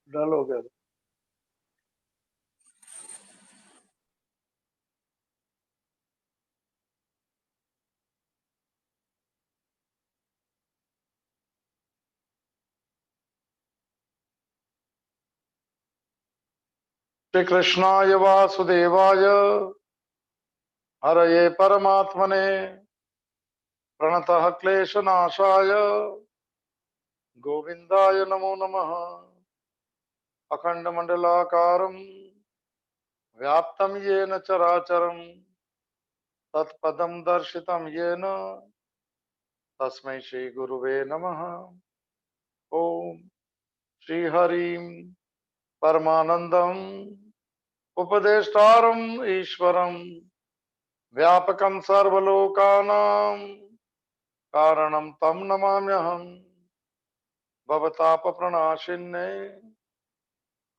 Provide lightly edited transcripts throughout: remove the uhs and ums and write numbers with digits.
डालो क्या? श्री कृष्णाय वासुदेवाय हरये परमात्मने प्रणतः क्लेशनाशाय गोविंदाय नमो नमः। अखंडमंडलाकारं व्याप्तं येन चराचरं तत्पदं दर्शितं येन तस्मै श्री गुरुवे नमः। ओम श्री हरिं परमानंदं उपदेष्टारं ईश्वरं व्यापकं सर्वलोकानां कारणं तं नमाम्यहम्। भवतापप्रणाशिन्ने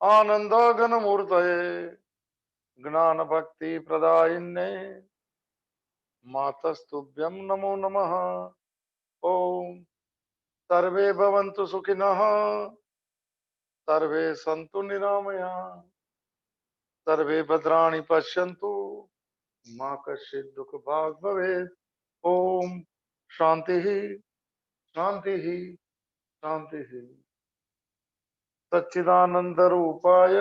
आनन्दाघनमूर्तये ज्ञानभक्तिप्रदायिन्ने मातस्तुभ्यं नमो नमः। ओम सर्वे भवन्तु सुखिनः सर्वे सन्तु निरामयाः सर्वे भद्राणि पश्यन्तु मां कश्चित् दुःखभाग् भवेत्। ओम शांति शांति शांति। सच्चिदानंद रूपाय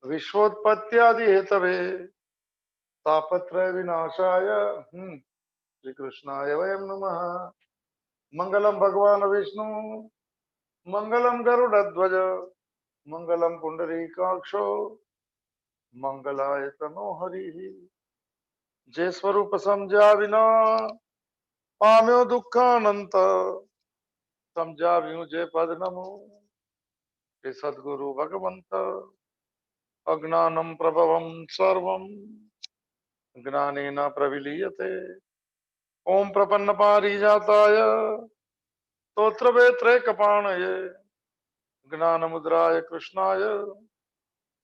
विश्वोत्पत्त्यादि हेतवे तापत्रय विनाशाय श्री कृष्णाय वयं नमः। मंगलम भगवान विष्णु मंगलम गरुड़ध्वज मंगलम पुंडरीकाक्षो मंगलाय तनो हरि। जे स्वरूप समझा बिना पाम्यो दुखानंत समझा बिनु जे पद नमो। श्री सद्गुरु भगवंत अज्ञानम प्रभवम सर्वम ज्ञानेन प्रविलीयते। ओम प्रपन्न पारिजाताय स्तोत्र वेत्रे कपाणये ज्ञान मुद्राय कृष्णाय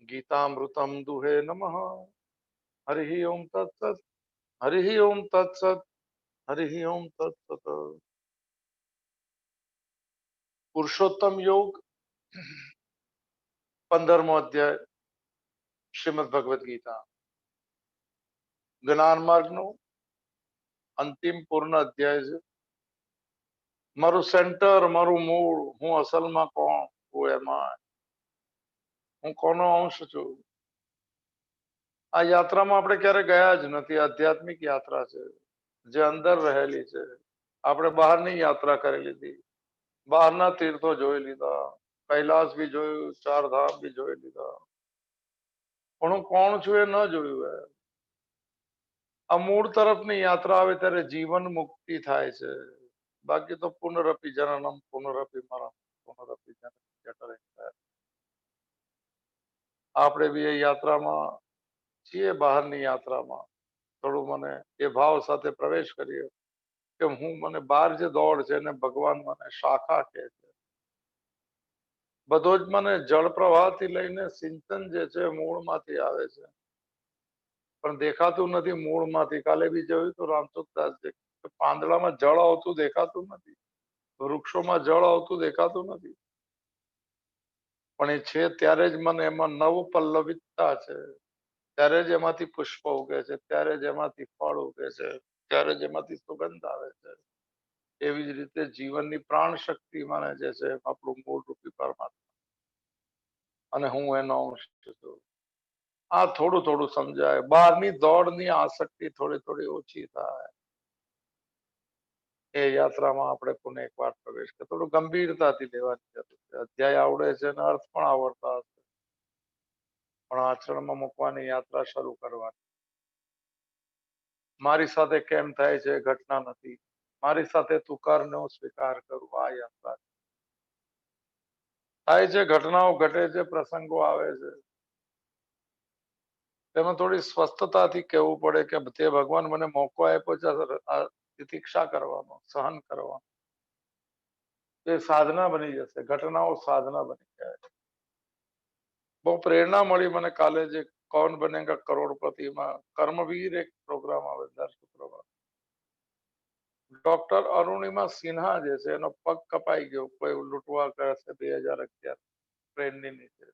गीतामृतम दुहे नमः। हरि ओम तत्सत हरि ओम तत्सत हरि ओम तत्सत। पुरुषोत्तम योग 15मो अध्याय श्रीमद भगवद गीता જ્ઞાન માર્ગનો અંતિમ પૂર્ણ અધ્યાય છે। મારું સેન્ટર મારું મૂળ હું અસલમાં કોણ હું એમાં હું કોનો અંશ છું। આ યાત્રામાં આપણે ક્યારે ગયા જ નથી। આધ્યાત્મિક યાત્રા છે જે અંદર રહેલી છે। આપણે બહારની યાત્રા કરી લીધી બહારના તીર્થો જોઈ લીધા કૈલાસ બી જોયું ચારધામ બી જોઈ લીધા પણ હું કોણ છું એ ન જોયું હે। આ મૂળ તરફની યાત્રા આવે ત્યારે જીવન મુક્તિ થાય છે। બાકી તો પુનરપી જનનમ પુનરપી મરણ પુનરપી જનનમ જઠરે। આપણે બી એ યાત્રામાં છીએ બહારની યાત્રામાં થોડું મને એ ભાવ સાથે પ્રવેશ કરીએ કે હું મને બહાર જે દોડ છે ને ભગવાન મને શાખા કહે છે। બધો જ મને જળ પ્રવાહથી લઈને સિંચન જે છે મૂળમાંથી આવે છે પણ દેખાતું નથી મૂળમાંથી। કાલે બી જોયું તો રામચોકદાસજી પાંદડામાં જળ આવતું દેખાતું નથી વૃક્ષોમાં જળ આવતું દેખાતું નથી પણ એ છે ત્યારે જ મને એમાં નવ પલ્લવિતતા છે ત્યારે જ એમાંથી પુષ્પ ઉગે છે ત્યારે જ એમાંથી ફળ ઉગે છે ત્યારે જ એમાંથી સુગંધ આવે છે। એવી જ રીતે જીવનની પ્રાણ શક્તિ મને જે છે આપણું મૂળ રૂપી પરમાત્મા અને હું એનો અંશ છું। આ થોડું થોડું સમજાય બહારની દોડની આસક્તિ થોડી થોડી ઓછી થાય એ યાત્રામાં આપણે પુનઃ એક વાર પ્રવેશ કરે થોડું ગંભીરતાથી લેવાની જરૂર છે। અધ્યાય આવડે છે અને અર્થ પણ આવડતા હશે પણ આચરણમાં મૂકવાની યાત્રા શરૂ કરવાની। મારી સાથે કેમ થાય છે ઘટના નથી મારી સાથે તું કરનો સ્વીકાર કરું આ યાત્રા થાય છે ઘટનાઓ ઘટે છે પ્રસંગો આવે છે તેમાં થોડી સ્વસ્થતાથી કહેવું પડે કે તે ભગવાન મને મોકો આપ્યો છે તિતિક્ષા કરવાનો સહન કરવાનો એ સાધના બની જશે ઘટનાઓ સાધના બની જાય। બહુ પ્રેરણા મળી મને કાલે જે કૌન બનેગા કરોડપતિમાં કર્મવીર એક પ્રોગ્રામ આવે દર શુક્રવાર ડોક્ટર અરુણિમા સિન્હા જે છે એનો પગ કપાઈ ગયો કોઈ લૂંટવા કરશે 2011 ટ્રેનની નીચે,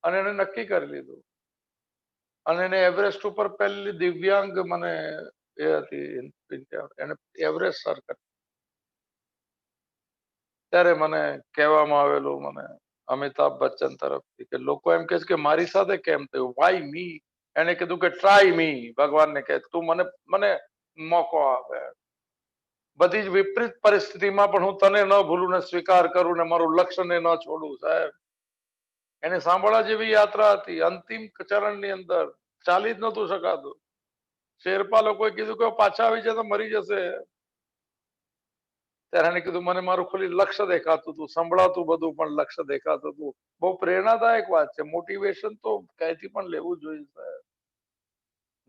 અને એને નક્કી કરી લીધું. અને એને એવરેસ્ટ ઉપર પહેલી દિવ્યાંગ મને એ હતી, એને એવરેસ્ટ સર કરી. ત્યારે મને કહેવામાં આવેલું, મને અમિતાભ બચ્ચન તરફથી, કે લોકો એમ કહે છે કે મારી સાથે કેમ થયું, વાય મી. એને કીધું કે ટ્રાય મી. ભગવાનને કહે તું મને મને મોકો આપે. બધી જ વિપરીત પરિસ્થિતિમાં પણ હું તને ન ભૂલું ને સ્વીકાર કરું ને મારું લક્ષ્યને ન છોડું. સાહેબ, એને સાંભળવા જેવી યાત્રા હતી. અંતિમ ચરણની અંદર ચાલી જ નતું શકાતું. શેરપા લોકોએ કીધું કે પાછા આવી જાય તો મરી જશે. ત્યારે એને કીધું મને મારું ખાલી લક્ષ્ય દેખાતું હતું, સંભળાતું બધું પણ લક્ષ્ય દેખાતું હતું. બહુ પ્રેરણાદાયક વાત છે. મોટિવેશન તો ક્યાંયથી પણ લેવું જોઈએ.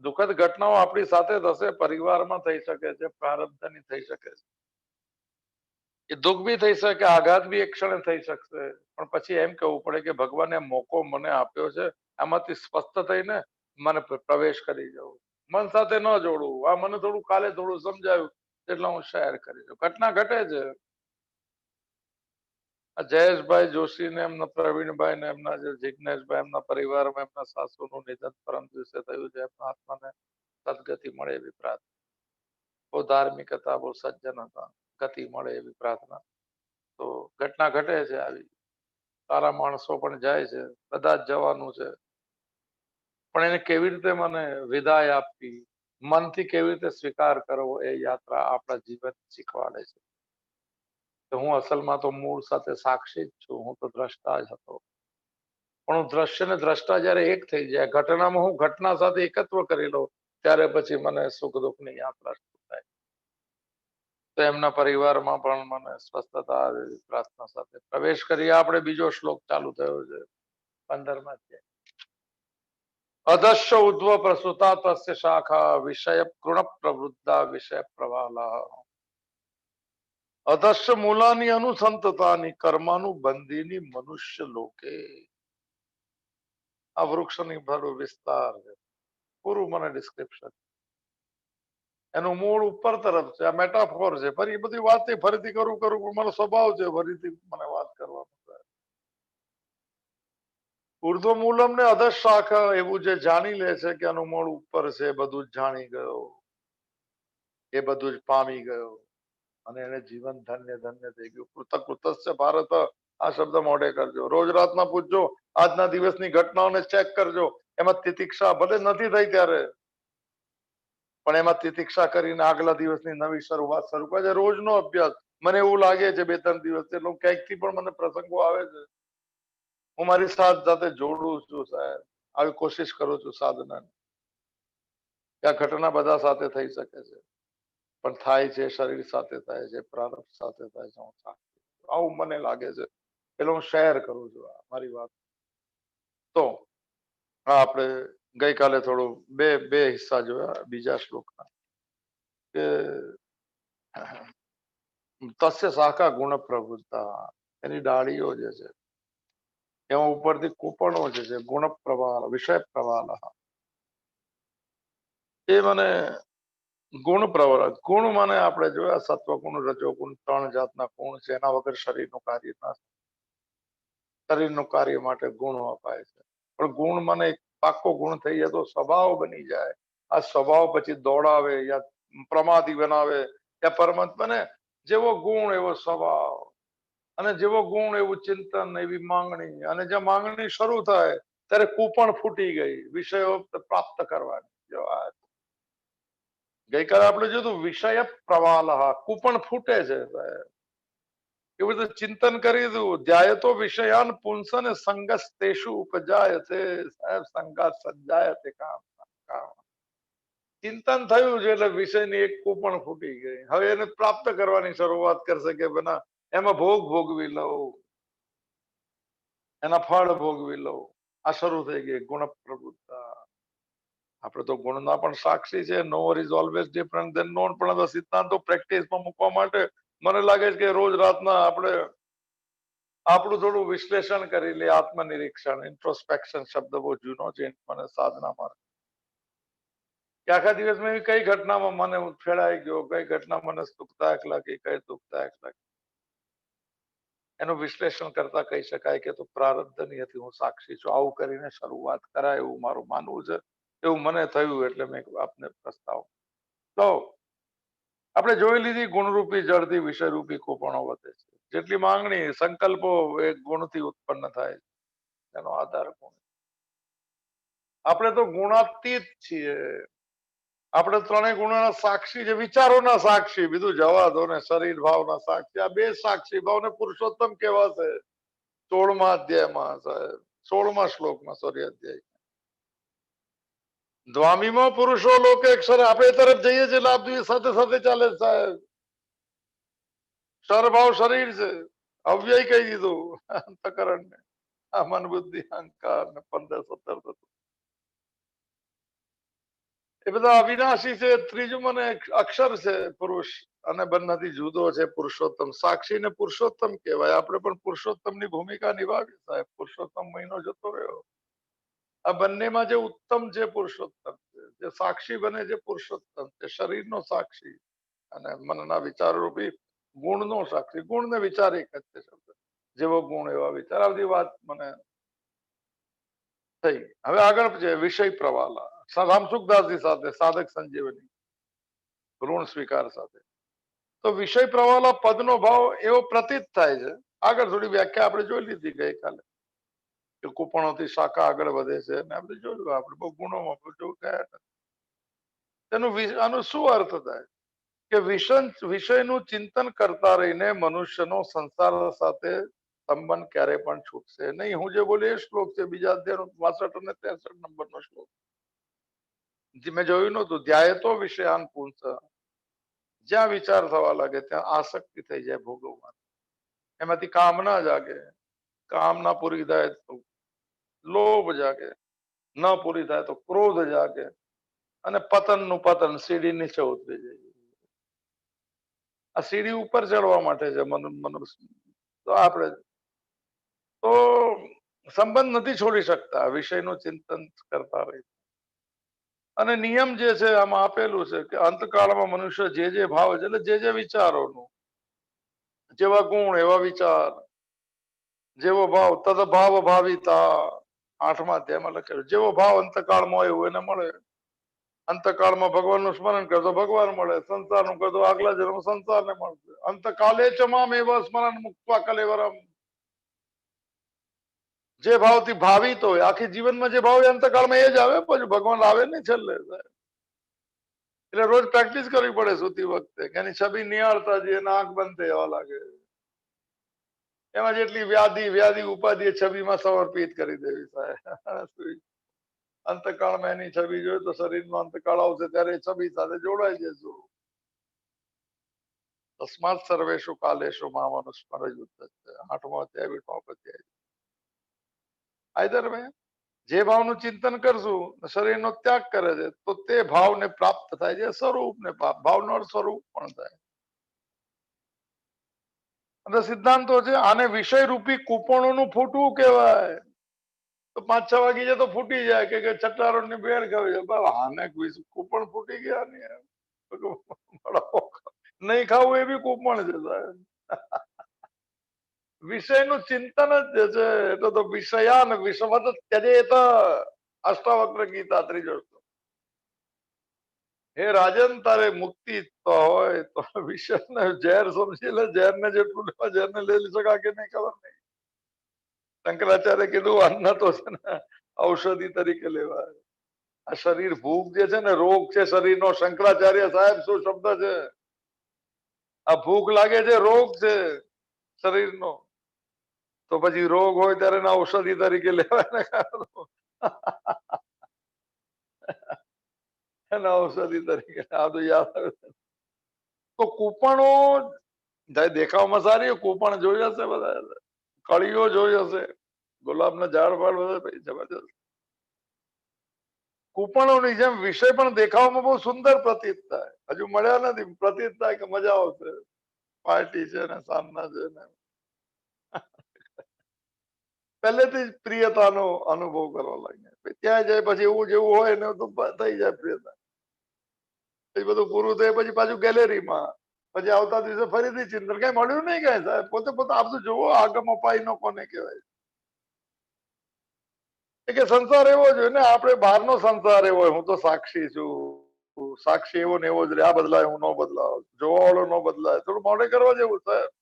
દુઃખદ ઘટનાઓ આપણી સાથે થશે, પરિવારમાં થઈ શકે છે, પ્રારબ્ધની થઈ શકે છે. એ દુઃખ બી થઈ શકે, આઘાત બી એક ક્ષણે થઈ શકશે, પણ પછી એમ કહેવું પડે કે ભગવાને મોકો મને આપ્યો છે, આમાંથી સ્પષ્ટ થઈને મને પ્રવેશ કરી જવું, મન સાથે ન જોડવું. આ મને થોડું કાલે થોડું સમજાયું એટલે હું શેર કરી દઉં. ઘટના ઘટે છે. જયેશભાઈ જોશી ને એમના પ્રવીણભાઈ ને એમના જે જિજ્ઞેશભાઈ, એમના પરિવારમાં એમના સાસુનું નિધન પરમ દિવસે થયું છે. એમના આત્માને સદગતિ મળે એવી પ્રાર્થના. બહુ ધાર્મિક હતા, બહુ સજ્જન હતા, ગતિ મળે એવી પ્રાર્થના. તો ઘટના ઘટે છે આવી. સારા માણસો પણ જાય છે, બધા જ જવાનું છે, પણ એને કેવી રીતે મને વિદાય આપવી, મનથી કેવી રીતે સ્વીકાર કરવો, એ યાત્રા આપણા જીવન શીખવાડે છે. તો હું અસલમાં તો મૂળ સાથે સાક્ષી જ છું, હું તો દ્રષ્ટા જ હતો. પણ હું દ્રશ્ય ને દ્રષ્ટા જયારે એક થઈ જાય, ઘટનામાં હું ઘટના સાથે એકત્વ કરી લઉં, ત્યારે પછી મને સુખ દુઃખની યાત્રા શરૂ થાય. તો એમના પરિવારમાં પણ મને સ્વસ્થતા આવે એવી પ્રાર્થના સાથે પ્રવેશ કરીએ. આપણે બીજો શ્લોક ચાલુ થયો છે 15માં છે. અદશ્ય ઉદ્વ પ્રસુતા તસ્ય શાખા વિષય કૃણ પ્રવૃદ્ધા વિષય પ્રવાલા અદશ્ય મૂલાની અનુસંતતાની કર્માનુબંધીની મનુષ્ય લોકે. આ વૃક્ષની ભરું વિસ્તાર છે, પૂરું મને ડિસ્ક્રિપ્શન. એનું મૂળ ઉપર તરફ છે, આ મેટાફોર છે. ફરી બધી વાત ફરીથી કરું પણ મારો સ્વભાવ છે ફરીથી મને વાત કરવાનો. ઉર્ધ્વમૂલમ ને અધઃ શાખા એવું જે જાણી લે છે કે આનું મૂળ ઉપર છે, બધું જ જાણી ગયો, એ બધું જ પામી ગયો, અને એને જીવન ધન્ય ધન્ય થઈ ગયું. કૃતકૃતસ્ય ભારત, આ શબ્દ મોઢે કરજો. રોજ રાતના પૂછજો, આજના દિવસની ઘટનાઓને ચેક કરજો. એમાં તિતિક્ષા ભલે નથી થઈ ત્યારે, પણ એમાં તિતિક્ષા કરીને આગલા દિવસની નવી શરૂઆત શરૂ કરે છે. રોજનો અભ્યાસ. મને એવું લાગે છે 2-3 દિવસ એટલે ક્યાંકથી પણ મને પ્રસંગો આવે છે, હું મારી સાથે જોડું છું. સાહેબ, આવી કોશિશ કરું છું સાધના. આ ઘટના બધા સાથે થઈ શકે છે, પણ થાય છે શરીર સાથે થાય છે, પ્રારબ્ધ સાથે થાય છે. આવું મને લાગે છે એટલે હું શેર કરું છું આ મારી વાત. તો હા, આપણે ગઈકાલે થોડું બે હિસ્સા જોયા બીજા શ્લોકના, કે તસ્ય શાખા ગુણ પ્રવૃત્તા, એની ડાળીઓ જે છે એમાં ઉપરથી કૂપણો જે છે ગુણ પ્રવાહ વિષય પ્રવાહ, એ મને ગુણ પ્રવર. ગુણ મને આપણે જોયા સત્વગુણ, રજોગુણ, 3 જાતના ગુણ છે. એના વગર શરીરનું કાર્ય ના, શરીરનું કાર્ય માટે ગુણો અપાય છે. પણ ગુણ મને એક પાકો ગુણ થઈ જાય તો સ્વભાવ બની જાય. આ સ્વભાવ પછી દોડાવે યા પ્રમાદી બનાવે યા પરમત બને. જેવો ગુણ એવો સ્વભાવ, અને જેવો ગુણ એવું ચિંતન, એવી માંગણી. અને જ્યાં માંગણી શરૂ થાય ત્યારે કૂપણ ફૂટી ગઈ વિષયો પ્રાપ્ત કરવાની. જો આ ગઈકાલે આપણે જોયું વિષય પ્રવાલ, કૂપણ ફૂટે છે. એવું બધું ચિંતન કરી દઉં, ધ્યાયતો વિષયાન પુંસન સંગસ તેષુ ઉપજાય છે. સાહેબ, સંગાત સજાય તે કામ. ચિંતન થયું છે એટલે વિષયની એક કૂપણ ફૂટી ગઈ. હવે એને પ્રાપ્ત કરવાની શરૂઆત કરશે કે બના એમાં ભોગ ભોગવી લઉં, એના ફળ ભોગવી લઉં. આ શરૂ થઈ ગઈ ગુણ પ્રવૃત્તા. આપણે તો ગુણના પણ સાક્ષી છે. Knower is always different than known. પણ આ સિદ્ધાંતો પ્રેક્ટિસમાં મૂકવા માટે મને લાગે છે કે રોજ રાતના આપણે આપણું થોડું વિશ્લેષણ કરી લે. આત્મનિરીક્ષણ, ઇન્ટ્રોસ્પેક્શન શબ્દ બહુ જૂનો છે મને સાધનામાં, કે આખા દિવસમાં એવી કઈ ઘટનામાં મને ફેળાઈ ગયો, કઈ ઘટના મને સુખદાયક લાગી, કઈ દુઃખદાયક લાગી. એનું વિશ્લેષણ કરતા કહી શકાય કે તો પ્રારબ્ધની હતી, હું સાક્ષી છું. આવું કરીને શરૂઆત કરાય એવું મારું માનવું છે. એવું મને થયું એટલે મેં આપને પ્રસ્તાવ. તો આપણે જોઈ લીધી ગુણરૂપી જળથી વિષયરૂપી કૂપણો વધે છે. જેટલી માંગણી સંકલ્પો એક ગુણથી ઉત્પન્ન થાય એનો આધાર ગુણ. આપણે તો ગુણાતીત છીએ. આપણે ત્રણેય ગુણોના સાક્ષી છે, વિચારોના સાક્ષી. બીજું જવા દો ને. શરીર ભાવના સાક્ષી. આ બે સાક્ષી ભાવને પુરુષોત્તમ કહેવાશે 16મા અધ્યાયમાં, સાહેબ 16મા શ્લોકમાં, સોરી અધ્યાય. દ્વામીમાં પુરુષો લોકે અક્ષર. આપણે એ તરફ જઈએ છીએ એટલે આપણી સાથે સાથે ચાલે સાહેબ. સરભાવ શરીર છે, અવ્યય કહી દીધું અંતકરણ ને. આ મન બુદ્ધિ અહંકાર ને 15-17 એ બધા અવિનાશી છે. ત્રીજું મને અક્ષર છે પુરુષ, અને બંનેથી જુદો છે પુરુષોત્તમ. સાક્ષી ને પુરુષોત્તમ કહેવાય. આપણે પણ પુરુષોત્તમ ની ભૂમિકા નિભાવી સાહેબ. પુરુષોત્તમ મહિનો જતો રહ્યો. આ બંનેમાં જે ઉત્તમ છે પુરુષોત્તમ છે, જે સાક્ષી બને છે પુરુષોત્તમ છે. શરીરનો સાક્ષી અને મનના વિચાર રૂપી ગુણનો સાક્ષી. ગુણ ને વિચાર એક જ છે શબ્દ. જેવો ગુણ એવા વિચાર. આ બધી વાત મને થઈ. હવે આગળ છે વિષય પ્રવાલા. રામસુખદાસજી સાથે સાધક સંજીવની ઋણ સ્વીકાર સાથે. તો વિષય પ્રવાલા પદનો ભાવ એવો પ્રતીત થાય છે. આગળ થોડી વ્યાખ્યા આપણે જોઈ લીધી ગઈકાલે કે કૂપણોથી શાખા આગળ વધે છે અને આપણે જોયું. આપણે બહુ ગુણોમાં જોયું ગયા. તેનું આનો શું અર્થ થાય કે વિષયનું ચિંતન કરતા રહીને મનુષ્યનો સંસાર સાથે સંબંધ ક્યારે પણ છૂટશે નહીં. હું જે બોલી એ શ્લોક છે, બીજા અધ્યાયનો 62 અને 63 નંબરનો શ્લોક. મેં જોયું નતું. ધ્યાયતો વિષયાન પુંસ. જ્યાં વિચાર થવા લાગે ત્યાં આસક્તિ થઈ જાય ભોગવવા. એમાંથી કામના જાગે. કામના પૂરી થાય તો લોભ જાગે. ન પૂરી થાય તો ક્રોધ જાગે. અને પતન નું પતન, સીડી નીચે ઉતરી જાય. આ સીડી ઉપર ચડવા માટે છે મનુષ્ય. તો આપણે તો સંબંધ નથી છોડી શકતા વિષયનું ચિંતન કરતા રહી. અને નિયમ જે છે આમાં આપેલું છે કે અંતકાળમાં મનુષ્ય જે જે ભાવ છે, એટલે જે જે વિચારોનું, જેવા ગુણ એવા વિચાર, જેવો ભાવ તદ ભાવ ભાવિતા 8મા અધ્યાયમાં લખેલું. જેવો ભાવ અંતકાળમાં હોય એવું એને મળે. અંતકાળમાં ભગવાનનું સ્મરણ કરતો ભગવાન મળે. સંસારનું કરતો આગલા જન્મ સંસારને મળશે. અંતકાલે ચ મામ એવ સ્મરણ મુક્ત્વા કલેવરમ. જે ભાવથી ભાવિત હોય, આખી જીવનમાં જે ભાવ હોય અંતકાળમાં એ જ આવે. પછી ભગવાન આવે ને છેલ્લે. એટલે રોજ પ્રેક્ટિસ કરવી પડે સુતી વખતે કે એની છબી નિહાળતા જઈએ, આંખ બંધ થવા લાગે. એમાં જેટલી વ્યાધિ ઉપાધિ છબીમાં સમર્પિત કરી દેવી સાહેબ. અંતકાળમાં એની છબી જોઈએ તો શરીરનો અંતકાળ આવશે ત્યારે એ છબી સાથે જોડાઈ જશું. તસ્માત સર્વેશુ કાલેશુ મામનુસ્મર યુદ્ધ છે 8મો અધ્યાય 20મો અધ્યાય. આઈધર વે જે ભાવનું ચિંતન કરશું, શરીરનો ત્યાગ કરે છે તો તે ભાવને પ્રાપ્ત થાય છે સ્વરૂપને. ભાવનો સ્વરૂપ પણ થાય. અને સિદ્ધાંતો છે. આને વિષય રૂપી કૂપણોનું ફૂટવું કહેવાય. તો 5-6 વાગી જાય તો ફૂટી જાય કે ચટારો ની ભેળ ખાવી જાય. આને કૂપણ ફૂટી ગયા નહીં ખાવું એ બી કૂપણ છે સાહેબ. વિષયનું ચિંતન જ જે છે એટલે તો વિષયાન વિષમત ત્યજેત. અષ્ટાવક્ર ગીતા 3જો શ્લોક. હે રાજન, તારે મુક્તિ તો હોય તો વિષયને ઝેર સમજી લે. ઝેર ને જેટલું લેવા ઝેર ને લઈ શકા કે નહીં ખબર નહીં. શંકરાચાર્ય કીધું અન્ન તો છે ને ઔષધિ તરીકે લેવાય. આ શરીર ભૂખ જે છે ને રોગ છે શરીરનો. શંકરાચાર્ય સાહેબ શું શબ્દ છે. આ ભૂખ લાગે છે રોગ છે શરીરનો. તો પછી રોગ હોય ત્યારે એના ઔષધિ તરીકે લેવાય ને. એના ઔષધિ તરીકે આ તો યાદ આવે. તો કૂપણો દેખાવમાં સારી કૂપણ જોઈ હશે બધા. કળીઓ જોઈ હશે. ગુલાબના ઝાડ પાડ બધા જબરજસ્ત. કૂપણોની જેમ વિષય પણ દેખાવામાં બહુ સુંદર પ્રતીત થાય. હજુ મળ્યા નથી. પ્રતીત થાય કે મજા આવશે. પાર્ટી છે ને સાંજના છે ને પહેલેથી જ પ્રિયતાનો અનુભવ કરવા લાગ્યા. ત્યાં જાય પછી એવું જેવું હોય ને તો થઈ જાય પ્રિયતા. એ બધું પૂરું થાય પછી પાછું ગેલેરીમાં પછી આવતા દિવસે ફરીથી ચિંતન, કઈ મળ્યું નહીં કઈ સાહેબ, પોતે પોતે આપ તો જુઓ આગમ અપાય નો કોને કહેવાય. કે સંસાર એવો જ હોય ને, આપણે બહારનો સંસાર એવો હોય, હું તો સાક્ષી છું, સાક્ષી એવો ને એવો જ રે, આ બદલાય હું ન બદલાવ, જોવા વાળો ન બદલાય, થોડું મોડે કરવા જેવું સાહેબ.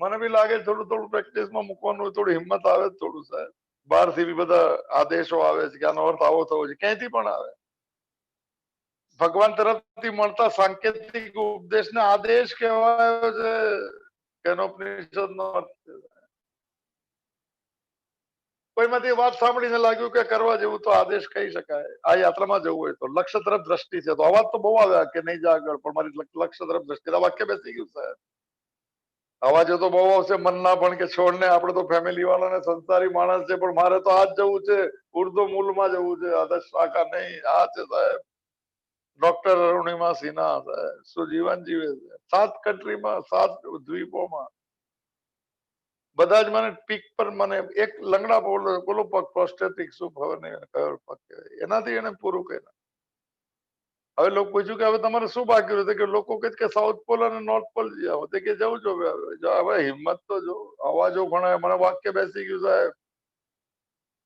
મને બી લાગે થોડું થોડું પ્રેક્ટિસમાં મૂકવાનું, થોડી હિંમત આવે થોડું સાહેબ. બહારથી બી બધા આદેશો આવે છે કે આનો અર્થ આવો થવો છે, ક્યાંયથી પણ આવે. ભગવાન તરફથી મળતા સાંકેતિક ઉપદેશને આદેશ કહેવાયો છે, કેનોપનિષદનો અર્થ છે. કોઈમાંથી વાત સાંભળીને લાગ્યું કે કરવા જેવું તો આદેશ કહી શકાય. આ યાત્રામાં જવું હોય તો લક્ષ્ય તરફ દ્રષ્ટિ છે, તો અવાજ તો બહુ આવ્યા કે નહીં જા આગળ, પણ મારી લક્ષ્ય તરફ દ્રષ્ટિ, વાક્ય બેસી ગયું સાહેબ. અવાજો તો બહુ આવશે મનના પણ, કે છોડને, આપણે તો ફેમિલી વાળાને સંસારી માણસ છે, પણ મારે તો આ જ જવું છે, ઉર્દુ મૂળમાં જવું છે, આદર્શ શાખા નહીં, આ છે સાહેબ. ડોક્ટર અરુણિમા સિન્હા સાહેબ શું જીવન જીવે છે, 7 કન્ટ્રીમાં, 7 દ્વીપોમાં. બધા જ મને પીક પર, મને એક લંગડા બોલો પગ પ્રોસ્ટેટિક શું ખબર નહીં કયો પગ કહેવાય, એનાથી એને પૂરું કર્યું. હવે લોકો પૂછ્યું કે હવે તમારે શું બાકી રહ્યું, કે લોકો કહે કે સાઉથ પોલ અને નોર્થ પોલ જાઓ, તે કે જવું છો હવે હિંમત તો જો. અવાજો ઘણા, મને વાક્ય બેસી ગયું સાહેબ.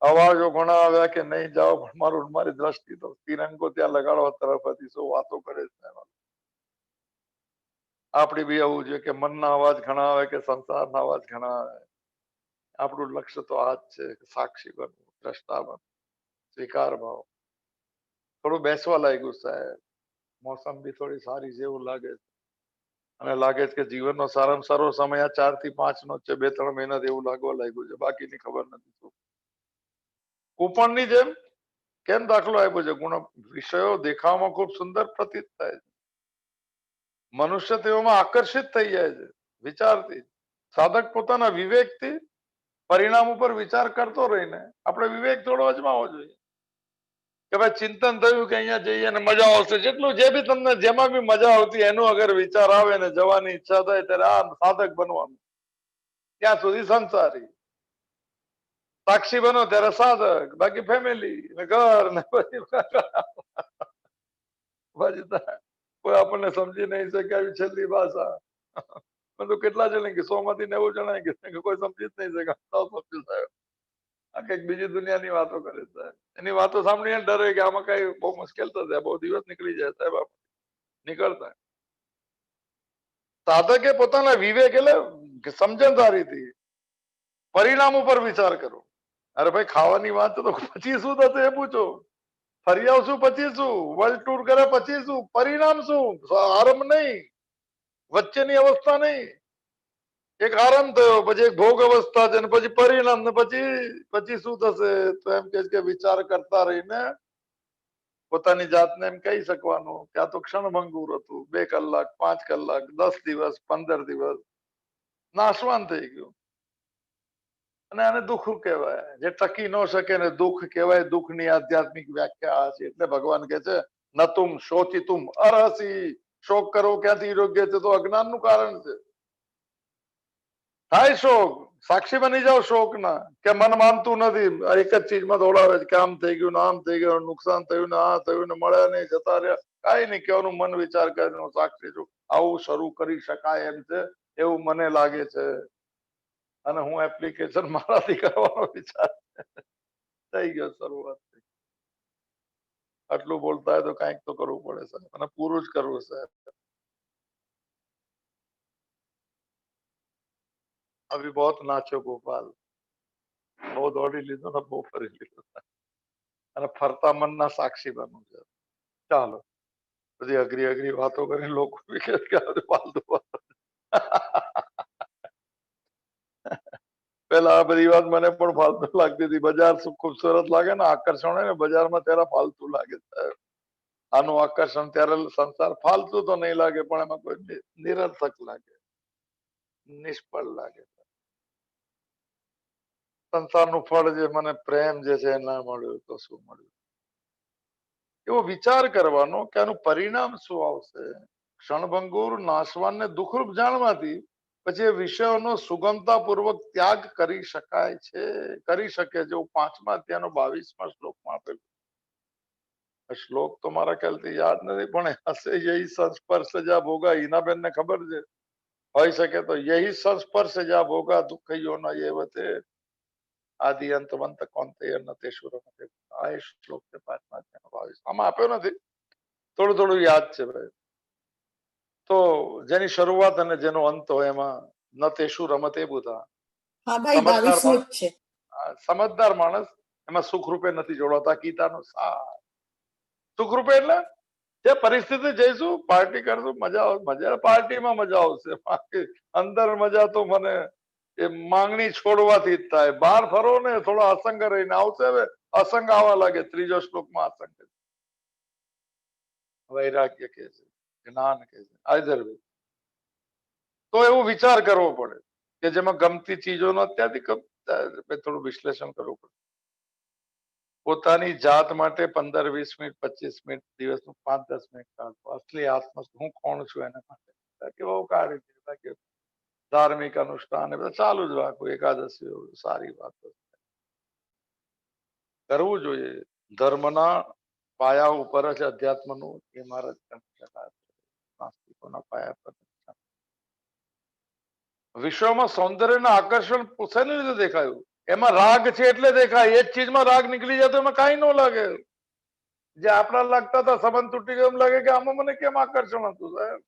અવાજો ઘણા આવ્યા કે નહીં જાઓ, પણ મારી દ્રષ્ટિ તો તિરંગો ત્યાં લગાડવા તરફ હતી. શું વાતો કરે છે. આપડી બી આવું જોઈએ કે મનના અવાજ ઘણા આવે કે સંસારના અવાજ ઘણા આવે. આપણું લક્ષ્ય તો આ જ છે, સાક્ષી બનવું, દ્રષ્ટા બનવું, સ્વીકાર ભાવ. થોડું બેસવા લાગ્યું સાહેબ, મોસમ બી થોડી સારી છે એવું લાગે છે. અને લાગે છે કે જીવનનો સારામાં સારો સમય આ 4 થી 5 નો છે, 2-3 મહિના એવું લાગવા લાગ્યું છે, બાકીની ખબર નથી શું. કૂપણની જેમ કેમ દાખલો આપ્યો છે, ગુણ વિષયો દેખાવામાં ખૂબ સુંદર પ્રતીત થાય છે, મનુષ્ય તેઓમાં આકર્ષિત થઈ જાય છે વિચારથી. સાધક પોતાના વિવેકથી પરિણામ ઉપર વિચાર કરતો રહીને આપણે વિવેક થોડો અજમાવો જોઈએ કે ભાઈ ચિંતન થયું કે અહીંયા જઈએ ને મજા આવશે, જેટલું જે બી તમને જેમાં બી મજા આવતી એનું અગર વિચાર આવે ને જવાની ઈચ્છા થાય ત્યારે આ સાધક બનવાનું, ત્યાં સુધી સંસારી. સાક્ષી બનો ત્યારે સાધક, બાકી ફેમિલી ને ઘર ને પછી કોઈ આપણને સમજી નહીં શકે આવી છેલ્લી ભાષા. બધું કેટલા જણે કે 100 માંથી 90 જણા કે કોઈ સમજી જ નહીં શકે. સાહેબ આ કઈક બીજી દુનિયાની વાતો કરે સાહેબ. એની વાતો સાંભળીને ડરે કે આમાં કઈ બહુ મુશ્કેલ થશે, બહુ દિવસ નીકળી જાય સાહેબ. નીકળતા સાધકે પોતાના વિવેક એટલે સમજણદારીથી પરિણામ ઉપર વિચાર કરો. અરે ભાઈ ખાવાની વાત તો પછી શું થશે એ પૂછો, ફરી આવશું પછી શું, વર્લ્ડ ટૂર કરે પછી શું, પરિણામ શું, આરંભ નહીં, વચ્ચેની અવસ્થા નહીં. એક આરંભ થયો, પછી એક ભોગ અવસ્થા છે, પછી પરિણામ ને પછી શું થશે. તો એમ કે વિચાર કરતા રહીને પોતાની જાતને એમ કહી શકવાનું કે આ તો ક્ષણભંગુર હતું, 2 કલાક 5 કલાક 10 દિવસ 15 દિવસ નાશવાન થઈ ગયું. અને આને દુઃખ કહેવાય, જે ટકી ન શકે ને દુઃખ કહેવાય. દુઃખની આધ્યાત્મિક વ્યાખ્યા આ છે. એટલે ભગવાન કે છે નતુમ શોચિતુમ અરહસી, શોક કરવો ક્યાંથી યોગ્ય છે, તો અજ્ઞાનનું કારણ છે. થાય શોક, સાક્ષી બની જાવ શોક ના, કે મન માનતું નથી, એક જ ચીજમાં દોડાવે છે કે આમ થઈ ગયું ને આમ થઈ ગયું, નુકસાન થયું ને આ થયું ને મળ્યા નહીં, જતા રહ્યા, કઈ નહીં કહેવાનું. મન વિચાર કરીને હું સાક્ષી છું, આવું શરૂ કરી શકાય એમ છે એવું મને લાગે છે, અને હું એપ્લિકેશન મારાથી કરવાનો વિચાર થઈ ગયો. શરૂઆત આટલું બોલતા હોય તો કઈક તો કરવું પડે સાહેબ, અને પૂરું જ કરવું સાહેબ. અભી બહુત નાચો ગોપાલ, બહુ દોડી લીધું ને બહુ ફરી લીધું, અને ફરતા મનના સાક્ષી બનવું છે. ચાલો બધી અઘરી અઘરી વાતો કરીને લોકો ફાલતુ વાતો. પેલા આ બધી વાત મને પણ ફાલતુ લાગતી હતી. બજાર ખૂબસૂરત લાગે ને, આકર્ષણ હોય ને બજારમાં ત્યારે ફાલતુ લાગે સાહેબ. આનું આકર્ષણ ત્યારે સંસાર ફાલતુ તો નહીં લાગે, પણ એમાં કોઈ નિરર્થક લાગે, નિષ્ફળ લાગે. સંસારનું ફળ જે મને પ્રેમ જે છે ના મળ્યું તો શું મળ્યું, એવો વિચાર કરવાનો કે આનું પરિણામ શું આવશે. ક્ષણભંગુર નાશવાનને દુઃખરૂપ જાણવાથી પછી એ વિષયોનો સુગમતાપૂર્વક ત્યાગ કરી શકાય છે, કરી શકે. જેવું 5મા અધ્યાયનો 22મા શ્લોકમાં આપેલું. શ્લોક તો મારા ખ્યાલથી યાદ નથી, પણ હશે યહી સંસ્પર્શ જ્યાં ભોગા, હિનાબેન ને ખબર છે, હોઈ શકે તો યહી સંસ્પર્શ જ્યાં ભોગા દુઃખયો ન એવતે આદિ અંતવંત કોંતે નતેશ્વર. આ એ શ્લોક છે 5મા અધ્યાયનો 22. આમાં આપ્યો નથી, થોડું થોડું યાદ છે ભાઈ. તો જેની શરૂઆત અને જેનો અંત હોય એમાં નતેશુ રમતે બુધા. હા ભાઈ, સમજદાર 22મું જ છે. સમજદાર માણસ એમાં સુખરૂપે નથી જોડાતા. ગીતાનો સાર સુખરૂપે એટલે જે પરિસ્થિતિ જઈશું, પાર્ટી કરશું, મજા મજા પાર્ટીમાં મજા આવશે, બાકી અંદર મજા તો મને એ માંગણી છોડવાથી જ થાય. બહાર ફરો ને થોડો અસંગ રહીને આવશે. હવે અસંગ આવવા લાગે. 3જો શ્લોકમાં અસંગ, વૈરાગ્ય કે છે, જ્ઞાન કે છે, આઈધર વે. તો એવું વિચાર કરવો પડે કે જેમાં ગમતી ચીજોનો અત્યારથી થોડું વિશ્લેષણ કરવું પડે. પોતાની જાત માટે 15-20 મિનિટ 25 મિનિટ દિવસનું 5-10 મિનિટ કાઢવો. અસલી આત્મ હું કોણ છું એના માટે. કેવો કાર્ય ધાર્મિક અનુષ્ઠાન એ બધા ચાલુ જ રાખવું. એકાદશી સારી વાત કરવું જોઈએ. ધર્મના પાયા ઉપર જ અધ્યાત્મનું ઇમારત નાસ્તિકોના પાયા પર. વિશ્વમાં સૌંદર્યના આકર્ષણ શેને લીધે દેખાયું? એમાં રાગ છે એટલે દેખાય. એ જ ચીજમાં રાગ નીકળી જાય તો એમાં કાંઈ ન લાગે. જે આપણા લાગતા હતા સંબંધ તૂટી ગયો એમ લાગે કે આમાં મને કેમ આકર્ષણ હતું સાહેબ.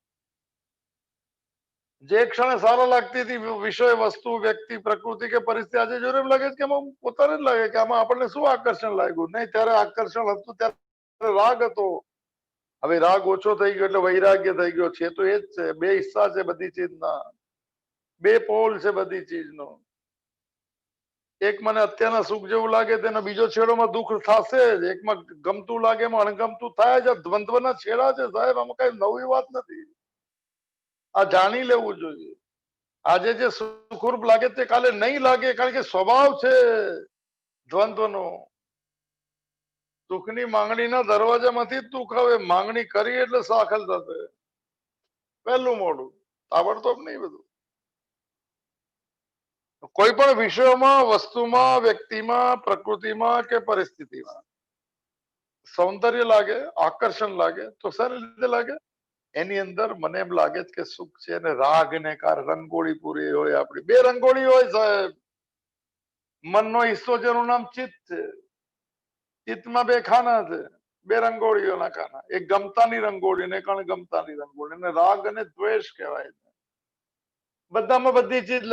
જે ક્ષણે સારા લાગતી હતી વિષય, વસ્તુ, વ્યક્તિ, પ્રકૃતિ કે પરિસ્થિતિ, આજે જોઈને એમ લાગે કે આમાં પોતાને જ લાગે કે આમાં આપણને શું આકર્ષણ લાગ્યું. નહીં, ત્યારે આકર્ષણ હતું, ત્યારે રાગ હતો. હવે રાગ ઓછો થઈ ગયો એટલે વૈરાગ્ય થઈ ગયો છે. તો એ જ છે. બે હિસ્સા છે બધી ચીજના, બે પોલ છે બધી ચીજનો. એક મને અત્યારના સુખ જેવું લાગે તેનો બીજો છેડોમાં દુઃખ થશે જ. એકમાં ગમતું લાગે એમાં અણગમતું થાય જ. દ્વંદ્વના છેડા છે સાહેબ, આમાં કઈ નવી વાત નથી. આ જાણી લેવું જોઈએ. આજે જે સુખરૂપ લાગે તે કાલે નહીં લાગે, કારણ કે સ્વભાવ છે દ્વંદ્વનો. સુખની માંગણીના દરવાજામાંથી તું હવે માંગણી કરી એટલે સાખલ થશે. પહેલું મોડું, તાબડતોબ નહીં બધું. કોઈ પણ વિષયમાં, વસ્તુમાં, વ્યક્તિમાં, પ્રકૃતિમાં કે પરિસ્થિતિમાં સૌંદર્ય લાગે, આકર્ષણ લાગે તો શાને લીધે લાગે? એની અંદર મને એમ લાગે છે કે સુખ છે. અને રાગ ને કારણે રંગોળી પૂરી હોય આપણી. બે રંગોળી હોય સાહેબ. મનનો હિસ્સો જેનું નામ ચિત્ત છે. ચિત્તમાં બે ખાના છે, બે રંગોળીઓના ખાના. એક ગમતાની રંગોળી ને એક અણગમતાની રંગોળી. અને રાગ અને દ્વેષ કહેવાય છે. બધામાં બધી ચીજ,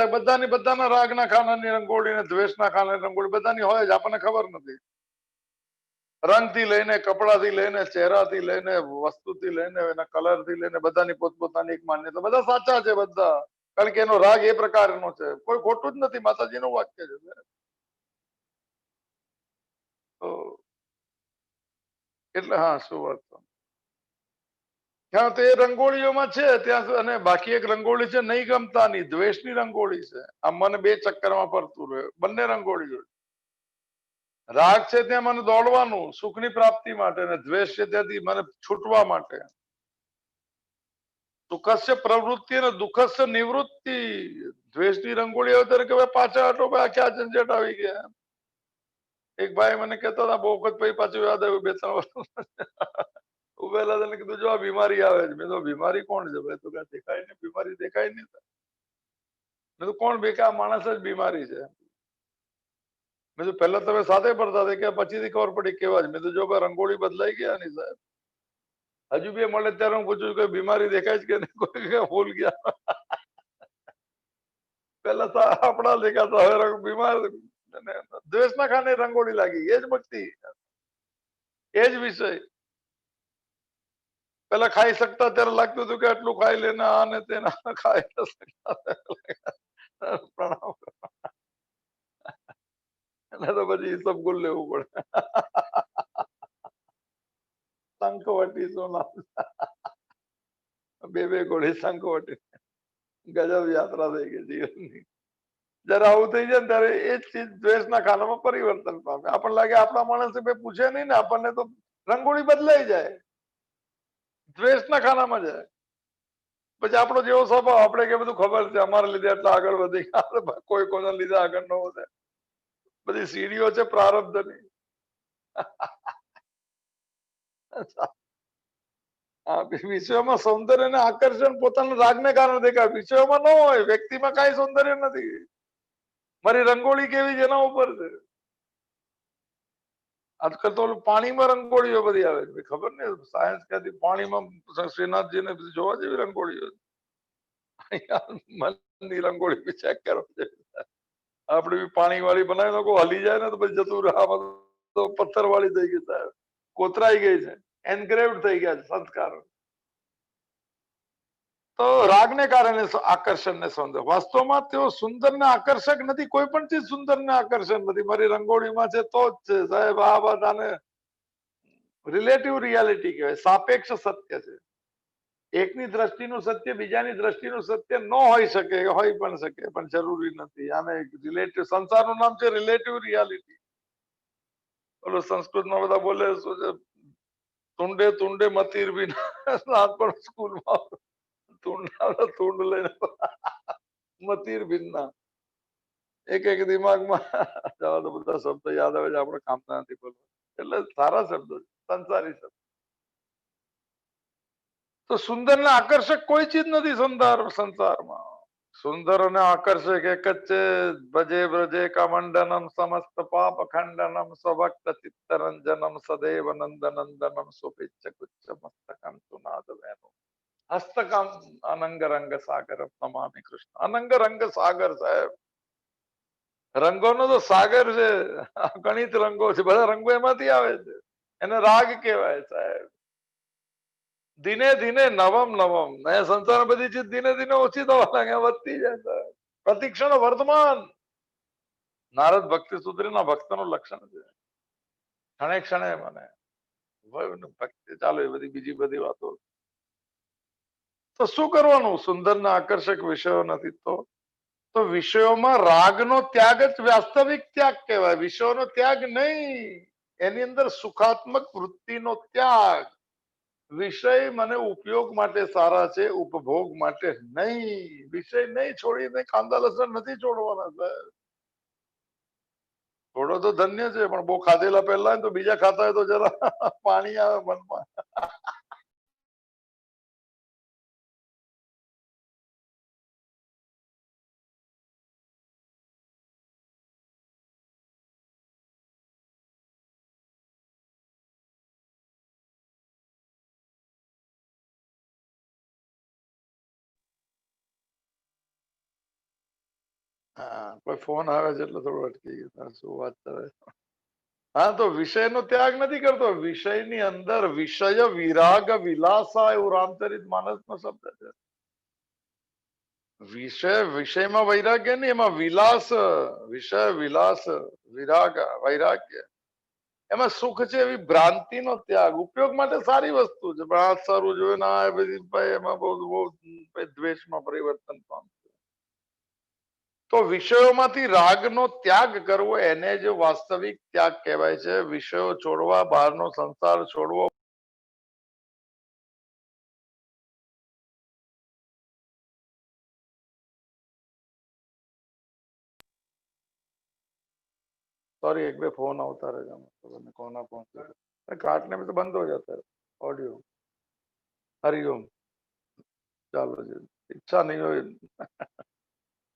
બધાના રાગના ખાનાની રંગોળી ને દ્વેષના ખાનાની રંગોળી બધાની હોય જ, આપણને ખબર નથી. રંગથી લઈને, કપડાથી લઈને, ચહેરાથી લઈને, વસ્તુથી લઈને, એના કલરથી લઈને બધાની પોતપોતાની એક માન્યતા. બધા સાચા છે બધા, કારણ કે એનો રાગ એ પ્રકારનો છે. કોઈ ખોટું જ નથી. માતાજીનું વાક્ય છે. તો એટલે હા, શું વાત ત્યાં તો એ રંગોળીઓમાં છે ત્યાં. અને બાકી એક રંગોળી છે નહીં ગમતાની, દ્વેષની રંગોળી છે. આ મન બે ચક્કરમાં ફરતું રહે. બંને રંગોળી જોડે. રાગ છે ત્યાં મને દોડવાનું સુખની પ્રાપ્તિ માટે, અને દ્વેષ છે ત્યાંથી મને છૂટવા માટે. સુખસ્ય પ્રવૃત્તિ અને દુઃખસ્ય નિવૃત્તિ. દ્વેષની રંગોળી આવે ત્યારે કે પાછા હટો ભાઈ, ક્યાં ઝંઝટ આવી ગયા. એક ભાઈ મને કહેતા હતા બહુ વખત પછી, પાછું યાદ આવ્યું 2-3 વર્ષ ઉભેલા હતા. કીધું જો આ બીમારી આવે છે. મેં તો બીમારી કોણ છે ભાઈ? તો કઈ દેખાય નહીં, બીમારી દેખાય નહીં. મેં તો કોણ બેકા માણસ જ બીમારી છે. મેં તો પહેલા તમે સાથે પડતા હતા કે પછીથી ખબર પડી કેવા છે. મેં તો જો ભાઈ રંગોળી બદલાઈ ગયા નહીં સાહેબ. હજુ બી મળે ત્યારે હું પૂછું કે બીમારી દેખાય છે કે નહીં, કોઈ ભૂલ ગયા. પેલા આપણા દેખાતા, હવે બીમાર. દ્વેષના ખાને રંગોળી લાગી. એ જ ભક્તિ, એ જ વિષય. પેલા ખાઈ શકતા ત્યારે લાગતું હતું કે આટલું ખાઈ લેને, આ ને તેના ખાઈ પ્રણામ. એને તો પછી હિસાબ લેવું પડે. શંખવટી સોના, બે ગોળી શંખવટી. ગજબ યાત્રા થઈ ગઈ જીવનની. જયારે આવું થઈ જાય ને ત્યારે એ જ ચીજ દ્વેષના ખાનામાં પરિવર્તન પામે. આપણને લાગે આપણા માણસે પૂછે નહીં ને, આપણને તો રંગોળી બદલાઈ જાય, દ્વેષના ખાનામાં જાય. પછી આપણો જેવો સ્વભાવ, આપણે કે બધું ખબર છે, અમારા લીધે એટલા આગળ વધી ગયા. કોઈ કોના લીધે આગળ ન વધે. બધી સીડીઓ છે પ્રારબ્ધની. વિષયોમાં સૌંદર્ય અને આકર્ષણ પોતાના રાગને કારણે દેખાય, વિષયોમાં ન હોય, વ્યક્તિમાં કઈ સૌંદર્ય નથી. મારી રંગોળી કેવી છે એના ઉપર છે. આજકાલ તો પાણીમાં રંગોળીઓ બધી આવે છે, ખબર ને સાયન્સ ક્યાંથી પાણીમાં શ્રીનાથજી ને બધી જોવા જેવી રંગોળીઓ. મનની રંગોળી બી ચેક કરો છે. આપણે બી પાણી વાળી બનાવી નાખો, હલી જાય ને તો પછી જતું રહે. આમાં તો પથ્થર વાળી થઈ ગઈ સાહેબ, કોતરાઈ ગઈ છે, એન્ગ્રેવ્ડ થઈ ગયા છે સંસ્કાર. તો રાગને કારણે આકર્ષણ ને સૌંદર્ય, વાસ્તવમાં તેઓ સુંદર ને આકર્ષક નથી. કોઈ પણ ચીજ સુંદર ને આકર્ષક નથી. મારી રંગોળીમાં છે તો જ છે સાહેબ. આ બધાને રિલેટિવ રિયાલિટી કહેવાય, સાપેક્ષ સત્ય છે. એકની દ્રષ્ટિનું સત્ય બીજાની દ્રષ્ટિનું સત્ય ન હોઈ શકે, હોઈ પણ શકે પણ જરૂરી નથી. આને રિલેટિવ, સંસારનું નામ છે રિલેટિવ રિયાલિટી. ઓલો સંસ્કૃતમાં બધા બોલે શું છે, તુંડે તુંડે મતીર બિના. પણ સ્કૂલમાં તુંડ લઈને મતીર ભિન્ના. એક એક દિમાગમાં જવા તો બધા શબ્દ યાદ આવે છે, આપણે કામના નથી બોલવા. એટલે સારા શબ્દો છે, સંસારી શબ્દ. તો સુંદર ને આકર્ષક કોઈ ચીજ નથી સંસારમાં. સુંદર અને આકર્ષક એક જ છે. ભજે વ્રજે કમંડનમ સમસ્ત પાપ ખંડનમ સ્વભક્ત ચિત્તરંજનમ સદૈવ નંદનંદનમ સુપિચ્છ ગુચ્છ મસ્તકમ સુનાદ વેણુ હસ્તકમ અનંગ રંગ સાગર નમામિ કૃષ્ણ. અનંગ રંગ સાગર સાહેબ, રંગોનો તો સાગર છે. ગણિત રંગો છે, બધા રંગો એમાંથી આવે છે. એને રાગ કહેવાય સાહેબ. ધીને ધીને નવમ નવમ. સંસાર બધી ચીજ ધીને ધીને ઓછી થવા લાગે, વધતી જાય. પ્રતિક્ષણ વર્તમાન. નારદ ભક્તિ સુધરીના ભક્તનું લક્ષણ છે. ક્ષણે ક્ષણે મને ભક્તિ ચાલુ, એ બધી બીજી બધી વાતો. તો શું કરવાનું? સુંદર ને આકર્ષક વિષયો નથી તો વિષયોમાં રાગનો ત્યાગ જ વાસ્તવિક ત્યાગ કહેવાય. વિષયોનો ત્યાગ નહીં, એની અંદર સુખાત્મક વૃત્તિનો ત્યાગ. વિષય મને ઉપયોગ માટે સારા છે, ઉપભોગ માટે નહીં. વિષય નહીં છોડીને કાંદા લસણ નથી છોડવાના સાહેબ. થોડો તો ધન્ય છે, પણ બહુ ખાધેલા પહેલા તો બીજા ખાતા હોય તો જરા પાણી આવે મનમાં. હા, કોઈ ફોન આવે છે એટલે થોડું અટકી ગયું. શું વાત કરે? હા, તો વિષયનો ત્યાગ નથી કરતો. વિષયની અંદર વિષય વિરાગ વિલાસા એવું રામચરિત માનસનો શબ્દ છે. વિષયમાં વૈરાગ્ય નહીં, એમાં વિલાસ. વિષય વિલાસ વિરાગ વૈરાગ્ય, એમાં સુખ છે એવી ભ્રાંતિનો ત્યાગ. ઉપયોગ માટે સારી વસ્તુ છે, પણ આ સારું જોયું ના એ બધી એમાં બહુ દ્વેષમાં પરિવર્તન પામશે. તો વિષયોમાંથી રાગનો ત્યાગ કરવો એને જ વાસ્તવિક ત્યાગ કહેવાય છે. વિષયો છોડવા, બહારનો સંસાર છોડવો. सॉरी, एक भी फोन होता रहेगा, मतलब कोना पहुंचे काटने में तो बंद हो जाता है ऑडियो. हरिओम. चलो जी, इच्छा नहीं हो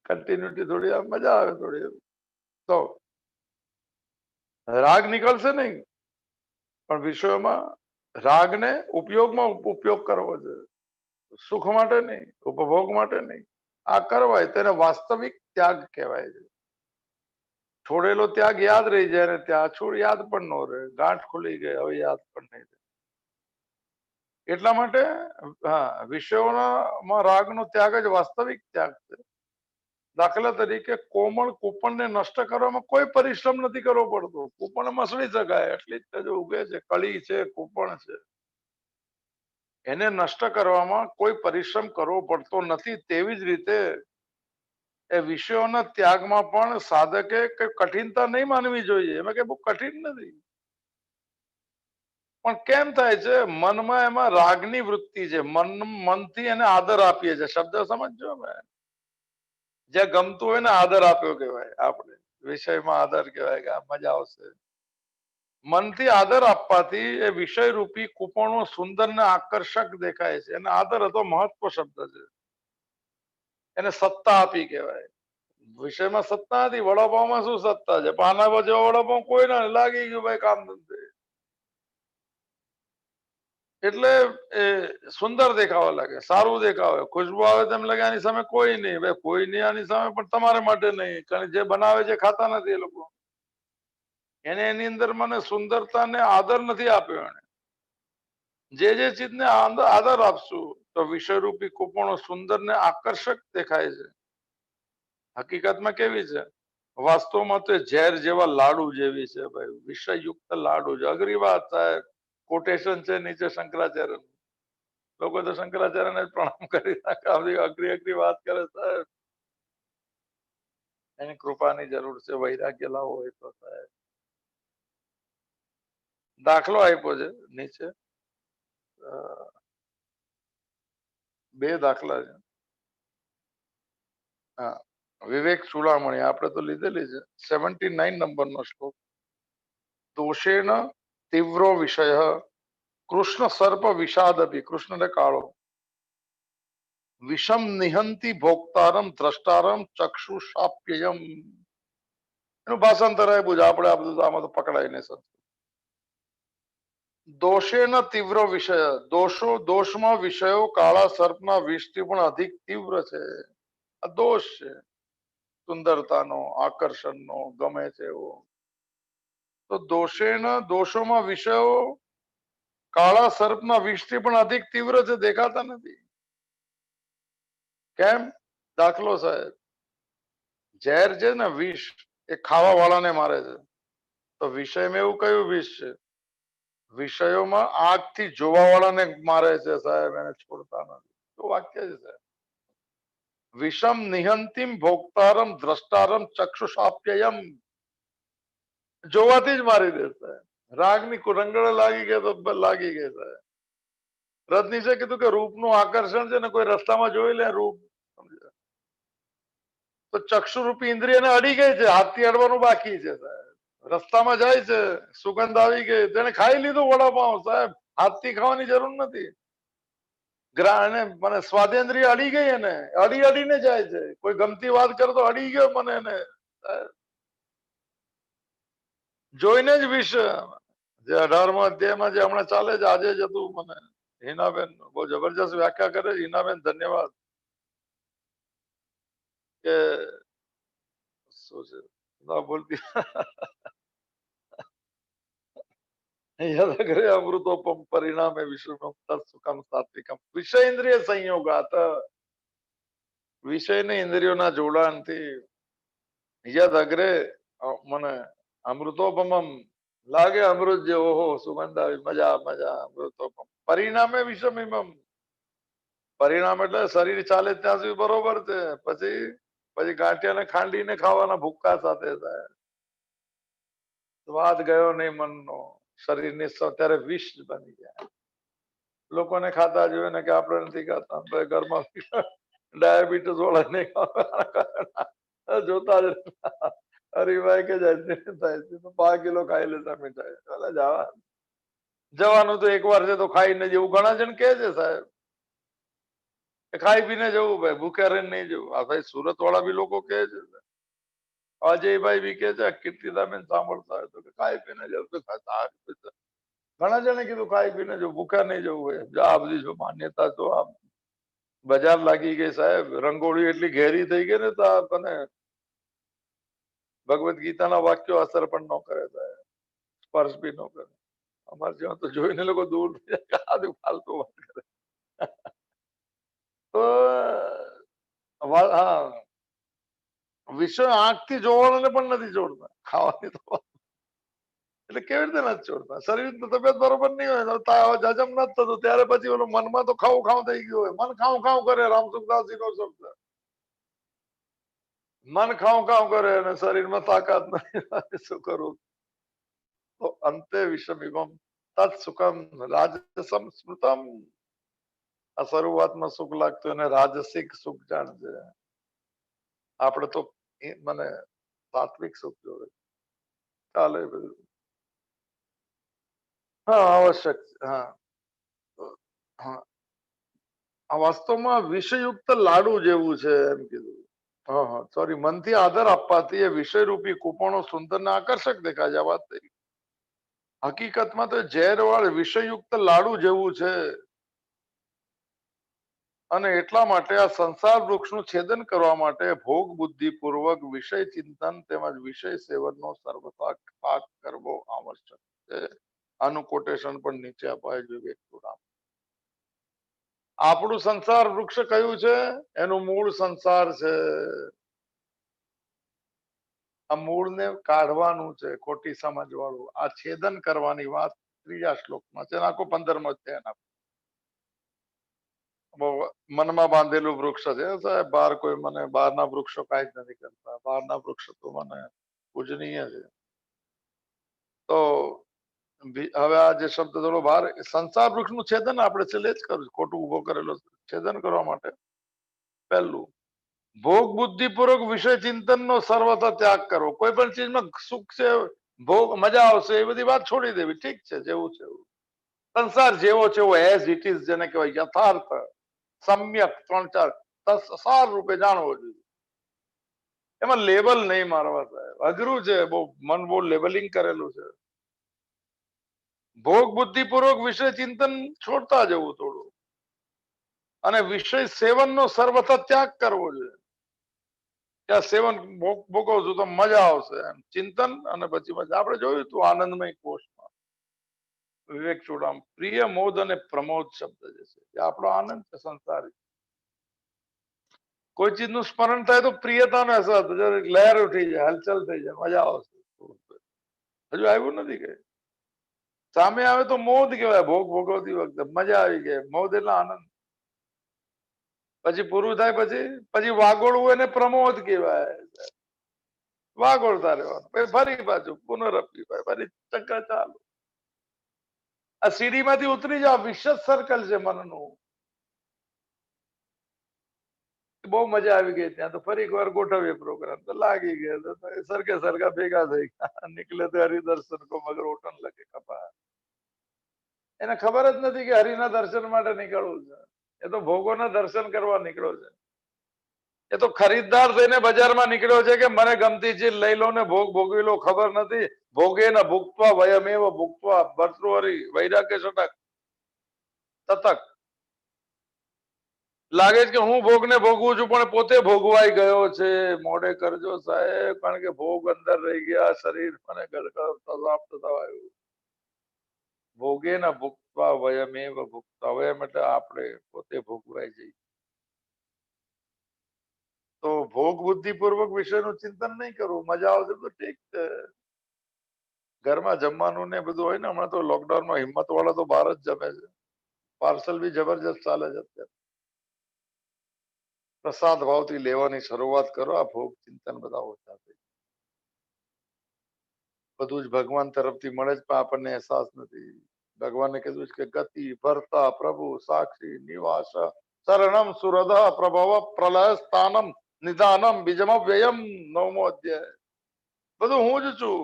કન્ટિન્યુટી થોડી મજા આવે થોડી. તો રાગ નીકળશે નહીં, પણ વિષયોમાં રાગને ઉપયોગમાં ઉપયોગ કરવો છે. સુખ માટે નહીં, ઉપભોગ માટે નહીં. આ કરવાય તેને વાસ્તવિક ત્યાગ કહેવાય છે. છોડેલો ત્યાગ યાદ રહી જાય ને ત્યાં છોડ યાદ પણ ન રહે. ગાંઠ ખુલી ગઈ, હવે યાદ પણ નહીં રહે. એટલા માટે હા, વિષયોમાં રાગનો ત્યાગ જ વાસ્તવિક ત્યાગ છે. દાખલા તરીકે કોમળ કૂપણને નષ્ટ કરવામાં કોઈ પરિશ્રમ નથી કરવો પડતો. કૂપણ મસળી શકાય, એટલી જ ઉગે છે. કળી છે, કૂપણ છે, એને નષ્ટ કરવામાં કોઈ પરિશ્રમ કરવો પડતો નથી. તેવી જ રીતે એ વિષયોના ત્યાગમાં પણ સાધકે કઠિનતા નહીં માનવી જોઈએ. એમાં કઈ બહુ કઠિન નથી. પણ કેમ થાય છે? મનમાં એમાં રાગની વૃત્તિ છે. મનથી એને આદર આપીએ છીએ. શબ્દ સમજો મેં. જ્યાં ગમતું હોય ને આદર આપ્યો કહેવાય. આપણે વિષયમાં આદર કહેવાય કે આ મજા આવશે. મનથી આદર આપવાથી એ વિષય રૂપી કુપણો સુંદર ને આકર્ષક દેખાય છે. અને આદર હતો મહત્વ શબ્દ છે. એને સત્તા આપી કહેવાય. વિષયમાં સત્તા નથી. વડાપાવમાં શું સત્તા છે? પાના જેવા વડાપાવ કોઈ ના લાગી ગયું ભાઈ કામ ધંધે. એટલે એ સુંદર દેખાવા લાગે, સારું દેખાવે, ખુશ્બુ આવે તેમ લાગે આની સામે કોઈ નહીં. ભાઈ કોઈ નહીં આની સામે, પણ તમારા માટે નહીં. કારણ જે બનાવે છે ખાતા નથી એ લોકો. એને એની અંદર મને સુંદરતા ને આદર નથી આપ્યો એને. જે ચીજને આદર આપશું તો વિષયરૂપી કુપણો સુંદર ને આકર્ષક દેખાય છે. હકીકતમાં કેવી છે? વાસ્તવમાં તો ઝેર જેવા લાડુ જેવી છે ભાઈ. વિષયયુક્ત લાડુ છે. અઘરી વાત સાહેબ. કોટેશન છે નીચે શંકરાચાર્ય. લોકો તો શંકરાચાર્યને પ્રણામ કરી નાખે. અઘરી અઘરી વાત કરે સાહેબ. એની કૃપાની જરૂર છે. વૈરાગ્ય લાવો હોય તો સાહેબ. દાખલો આપ્યો છે નીચે. બે દાખલા છે. હા, વિવેક ચૂડામણી આપણે તો લીધેલી છે. 79 નંબરનો શ્લોક. દોષેણ તીવ્રો વિષય કૃષ્ણ સર્પ વિષાદપી. કૃષ્ણ કાળો. વિષમ નિહંતી ભોક્તારમ દ્રષ્ટારમ ચક્ષુષાપ્યયમ. એનું ભાષાંતર આપ્યું છે. આપણે આ બધું આમાં તો પકડાય નહીં સર. દોષેન તીવ્ર વિષય. દોષમાં વિષયો કાળા સર્પના વિષથી પણ અધિક તીવ્ર છે. આ દોષ છે. સુંદરતાનો, આકર્ષણનો, ગમે છે એવો. તો દોષોમાં વિષયો કાળા સર્પના વિષથી પણ અધિક તીવ્ર છે. દેખાતા નથી. કેમ? દાખલો સાહેબ. ઝેર છે ને વિષ, એ ખાવા વાળાને મારે છે. તો વિષયમાં એવું કયું વિષ છે? વિષયોમાં આંખથી જોવા વાળાને મારે છે સાહેબ. એને છોડતા નથી. તો વાક્ય છે સાહેબ. વિષમ નિહંતિમ ભોક્તારમ દ્રષ્ટારમ ચક્ષુષાપ્યયમ. જોવાથી જ મારી દેશે. રાગની રંગડે લાગી ગઈ તો લાગી ગઈ સાહેબ. રજનીશે કીધું કે રૂપનું આકર્ષણ છે ને કોઈ રસ્તામાં જોઈ લે રૂપ, તો ચક્ષુ રૂપી ઇન્દ્રિયને અડી ગઈ છે. હાથથી અડવાનું બાકી છે સાહેબ. રસ્તામાં જાય છે, સુગંધ આવી ગઈ, તેને ખાઈ લીધું વડાપાવ સાહેબ. હાથથી ખાવાની જરૂર નથી. મને સ્વાદેન્દ્રિય અડી ગઈ. એને અડીને જાય છે. કોઈ ગમતી વાત કરે તો અડી ગયો મને એને જોઈને જ વિષ. જે 18મા અધ્યાયમાં જે હમણાં ચાલે છે આજે જ હતું. મને હિનાબેન બહુ જબરજસ્ત વ્યાખ્યા કરે છે. હિનાબેન ધન્યવાદ. કે શું છે ના બોલતી. યદગ્રે અમૃતોપમ પરિણામે વિષ્ણુ સુખમ સાત્વિકમ. વિષય ઇન્દ્રિય સંયોગાત. વિષય ને ઇન્દ્રિયોના જોડાણથી યદ અગ્રે મને અમૃતોપમમ લાગે. અમૃત જે ઓહો સુગંધ આવી, મજા મજા. અમૃતોપમ પરિણામે વિષમિમમ. પરિણામ એટલે શરીર ચાલે ત્યાં સુધી બરોબર છે. પછી ગાંઠિયાને ખાંડીને ખાવાના ભૂક્કા સાથે થાય. સ્વાદ ગયો નહીં મનનો. શરીરની અત્યારે વિષ બની જાય. લોકોને ખાતા જોયું ને કે આપણે નથી ખાતા. ઘરમાં ડાયાબિટીસ વાળા નહીં ખાવા જોતા જ હરિભાઈ કે જાય થાય છે. 5 કિલો ખાઈ લેતા મીઠાઈ. જવાનું તો એક વાર છે તો ખાઈને જેવું. ઘણા જણ કે છે સાહેબ ખાઈ પીને જવું ભાઈ, ભૂખ્યા રહીને નહીં જવું. આ ભાઈ સુરત વાળા બી લોકો કે છે. અજયભાઈ બી કે છે. કીર્તિદાબેન સાંભળતા હોય તો ખાઈ પીને જવું તો ઘણા જણે કીધું ખાઈ પીને જવું, ભૂખ્યા નહીં જવું હોય. આ બધી જો માન્યતા તો આ બજાર લાગી ગઈ સાહેબ. રંગોળી એટલી ઘેરી થઈ ગઈ ને તો આપણને ભગવદ ગીતાના વાક્યો અસર પણ ન કરે સાહેબ. સ્પર્શ બી ન કરે. અમારે જેવા તો જોઈને લોકો દૂર ફાલતુ વાત કરે. તો હા, વિષય આંખથી જોવાને પણ નથી જોડતા. ખાવાની તો એટલે કેવી રીતે નથી છોડતા? શરીર તબિયત બરોબર નહીં હોય, હજમ નથી થતું, ત્યારે પછી ઓલું મનમાં તો ખાવું ખાવું થઈ ગયું હોય. મન ખાવું ખાવું કરે. રામસુખદાસજી નો શબ્દ. મન ખાવું ખાવું કરે અને શરીરમાં તાકાત નથી. શું કરું? તો અંતે વિષમિમમ તત્ સુખમ રાજસમ સ્મૃતમ. આ શરૂઆતમાં સુખ લાગતું એને રાજસિક સુખ જાણજે. આપણે તો મને સાત્વિક સુખ જોવે. ચાલે બધું. હા, આવશ્યક છે. હા. હા. આ વાસ્તવમાં વિષયુક્ત લાડુ જેવું છે એમ કીધું. હા, હા. સોરી, મનથી આદર આપવાથી એ વિષયરૂપી કૂપણો સુંદર ને આકર્ષક દેખાય છે. આ વાત થઈ. હકીકતમાં તો ઝેરવાળ વિષયુક્ત લાડુ જેવું છે. અને એટલા માટે આ સંસાર વૃક્ષનું છેદન કરવા માટે ભોગ બુદ્ધિ પૂર્વક વિષય ચિંતન તેમજ વિષય સેવનનો સર્વથા પાક કરવો આવશ્યક છે. આનું કોટેશન પણ નીચે અપાય છે વિવેકપુરાણ. આપણું સંસાર વૃક્ષ કયું છે? એનું મૂળ સંસાર છે. આ મૂળને કાઢવાનું છે, ખોટી સમજ વાળું. આ છેદન કરવાની વાત ત્રીજા શ્લોકમાં છે. આખો 15મો છે. મનમાં બાંધેલું વૃક્ષ છે સાહેબ. બહાર કોઈ મને બહારના વૃક્ષો કાંઈ જ નથી કરતા. બહારના વૃક્ષ તો મને પૂજનીય છે. તો હવે આ જે શબ્દ થોડો બહાર, સંસાર વૃક્ષનું છેદન આપણે છેલ્લે જ કર્યું, ખોટું ઉભો કરેલો છેદન કરવા માટે. પહેલું, ભોગ બુદ્ધિ પૂર્વક વિષય ચિંતન નો સર્વથા ત્યાગ કરવો. કોઈ પણ ચીજમાં સુખ છે, ભોગ મજા આવશે, એ બધી વાત છોડી દેવી. ઠીક છે, જેવું છે એવું. સંસાર જેવો છે એવો એઝ ઇટ ઇઝ, જેને કહેવાય યથાર્થ સમ્યક 3-4 સાર રૂપે જાણવો જોઈએ. એમાં લેબલ નહીં મારવા સાહેબ. અઘરું છે બહુ. મન બહુ લેબલિંગ કરેલું છે. ભોગ બુદ્ધિ પૂર્વક વિષય ચિંતન છોડતા જવું થોડું, અને વિષય સેવનનો સર્વથા ત્યાગ કરવો જોઈએ. ત્યાં સેવન ભોગવશું તો મજા આવશે એમ ચિંતન, અને પછી આપણે જોયું હતું આનંદમય કોષમાં વિવેક ચુડામ, પ્રિય મોદ અને પ્રમોદ શબ્દ જે છે એ આપણો આનંદ છે સંસારી. કોઈ ચીજનું સ્મરણ થાય તો પ્રિયતાનો અહેસાસ, લહેર ઉઠી જાય, હલચલ થઈ જાય, મજા આવશે. હજુ આવ્યું નથી કે સામે આવે તો મોદ કહેવાય. ભોગ ભોગવતી વખતે મજા આવી ગઈ, મોદ એટલે આનંદ. પછી પૂરું થાય પછી વાગોળવું એને પ્રમોદ કહેવાય. વાગોળતા રહેવાનું, પછી ફરી પાછું પુનરપી, ફરી ચક્કર ચાલુ. આ સીડીમાંથી ઉતરી જાવ, વિશેષ સર્કલ છે મનનું. બહુ મજા આવી ગઈ ત્યાં તો ફરી એક વાર ગોઠવીએ પ્રોગ્રામ. તો લાગી ગયા તો સરખે સરખા ભેગા થઈ ગયા. નીકળે તો હરિદર્શન કો મગર ઓટન લગે કપા. એને ખબર જ નથી કે હરિના દર્શન માટે નીકળવું છે. એ તો ભોગોના દર્શન કરવા નીકળ્યો છે. એ તો ખરીદદાર થઈને બજારમાં નીકળ્યો છે કે મને ગમતી ચીજ લઈ લો ને ભોગ ભોગવી લો. ખબર નથી ભોગે ને ભૂગવા વયમેવ ભૂગવા ભર્તૃહરિ વૈરાગ્ય શતક તતક. લાગે છે કે હું ભોગને ભોગવું છું, પણ પોતે ભોગવાઈ ગયો છે. મોડે કરજો સાહેબ, કારણ કે ભોગ અંદર રહી ગયા. શરીર મને સમાપ્ત થવાયું. ભોગે ના ભૂગવા વયમેવ ભૂગતા. વયમ એટલે આપણે પોતે ભોગવાઈ જઈએ. તો ભોગ બુદ્ધિ પૂર્વક વિષયનું ચિંતન નહીં કરવું. મજા આવશે તો ઠીક છે. ઘરમાં જમવાનું ને બધું હોય ને, હમણાં તો લોકડાઉનમાં હિંમત વાળા તો બહાર જ જમે છે. પાર્સલ બી જબરજસ્ત ચાલે છે અત્યારે. પ્રસાદ ભાવથી લેવાની શરૂઆત કરો. આ ભોગ ચિંતન બધા ઓછા થઈ. બધું જ ભગવાન તરફથી મળે જ, પણ આપણને અહેસાસ નથી. ભગવાને કીધું છે કે ગતિ ભરતા પ્રભુ સાક્ષી નિવાસ શરણમ સુરદા પ્રભવ પ્રલય સ્થાનમ નિદાનમ બીજમ વ્યયમ. 9મો અધ્યાય. બધું હું જ છું.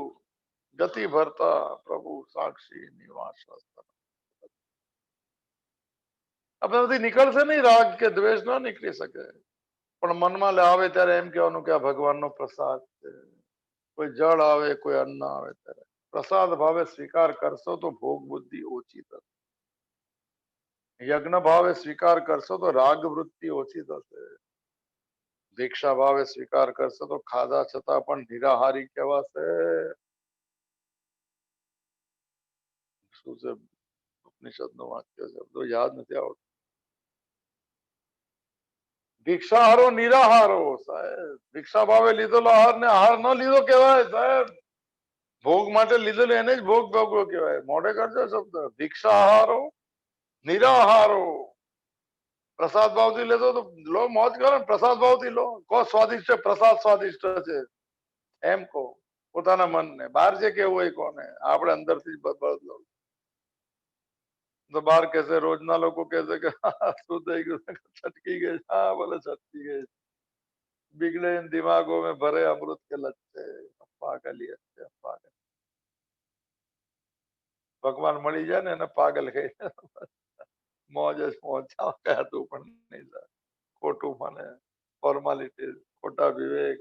ગતિ ભરતા પ્રભુ સાક્ષી નિવાસ. આપણાથી નીકળશે નહીં રાગ કે દ્વેષ, ના નીકળી શકે. પણ મનમાં આવે ત્યારે એમ કહેવાનું કે આ ભગવાનનો પ્રસાદ છે. કોઈ જળ આવે, કોઈ અન્ન આવે, ત્યારે પ્રસાદ ભાવે સ્વીકાર કરશો તો ભોગ બુદ્ધિ ઓછી થશે. યજ્ઞ ભાવે સ્વીકાર કરશો તો રાગ વૃત્તિ ઓછી થશે. ભિક્ષા ભાવે સ્વીકાર કરશો તો ખાધા છતાં પણ નિરાહારી કહેવાશે. શું છે ઉપનિષદ નું વાક્ય છે, તો યાદ નથી આવતું. ભિક્ષાહારો નિરાહારો સાહેબ. ભિક્ષા ભાવે લીધેલો આહાર ને આહાર ન લીધો કહેવાય સાહેબ. ભોગ માટે લીધેલું એને જ ભોગ ભોગવો કહેવાય. મોઢે કરજો શબ્દ. ભિક્ષાહારો નિરાહારો. પ્રસાદ ભાવથી લેતો તો લો, મોજ કરો ને. પ્રસાદ ભાવથી લો. કો સ્વાદિષ્ટ છે, પ્રસાદ સ્વાદિષ્ટ છે એમ કહો પોતાના મનને. બહાર જે કેવું હોય કોને, આપણે અંદરથી જ બદલો. તો બહાર કહેશે, રોજના લોકો કહેશે કે શું થઈ ગયું, છટકી ગઈ. હા બોલે છટકી ગઈ. बिगड़े इन दिमागों में भरे अमृत के लच्छे. पागल ही है, पागल. ભગવાન મળી જાય ને એને પાગલ કહી મોજ જ મોજ કહેતું પણ નહીં થાય. ખોટું મને ફોર્માલિટી, ખોટા વિવેક,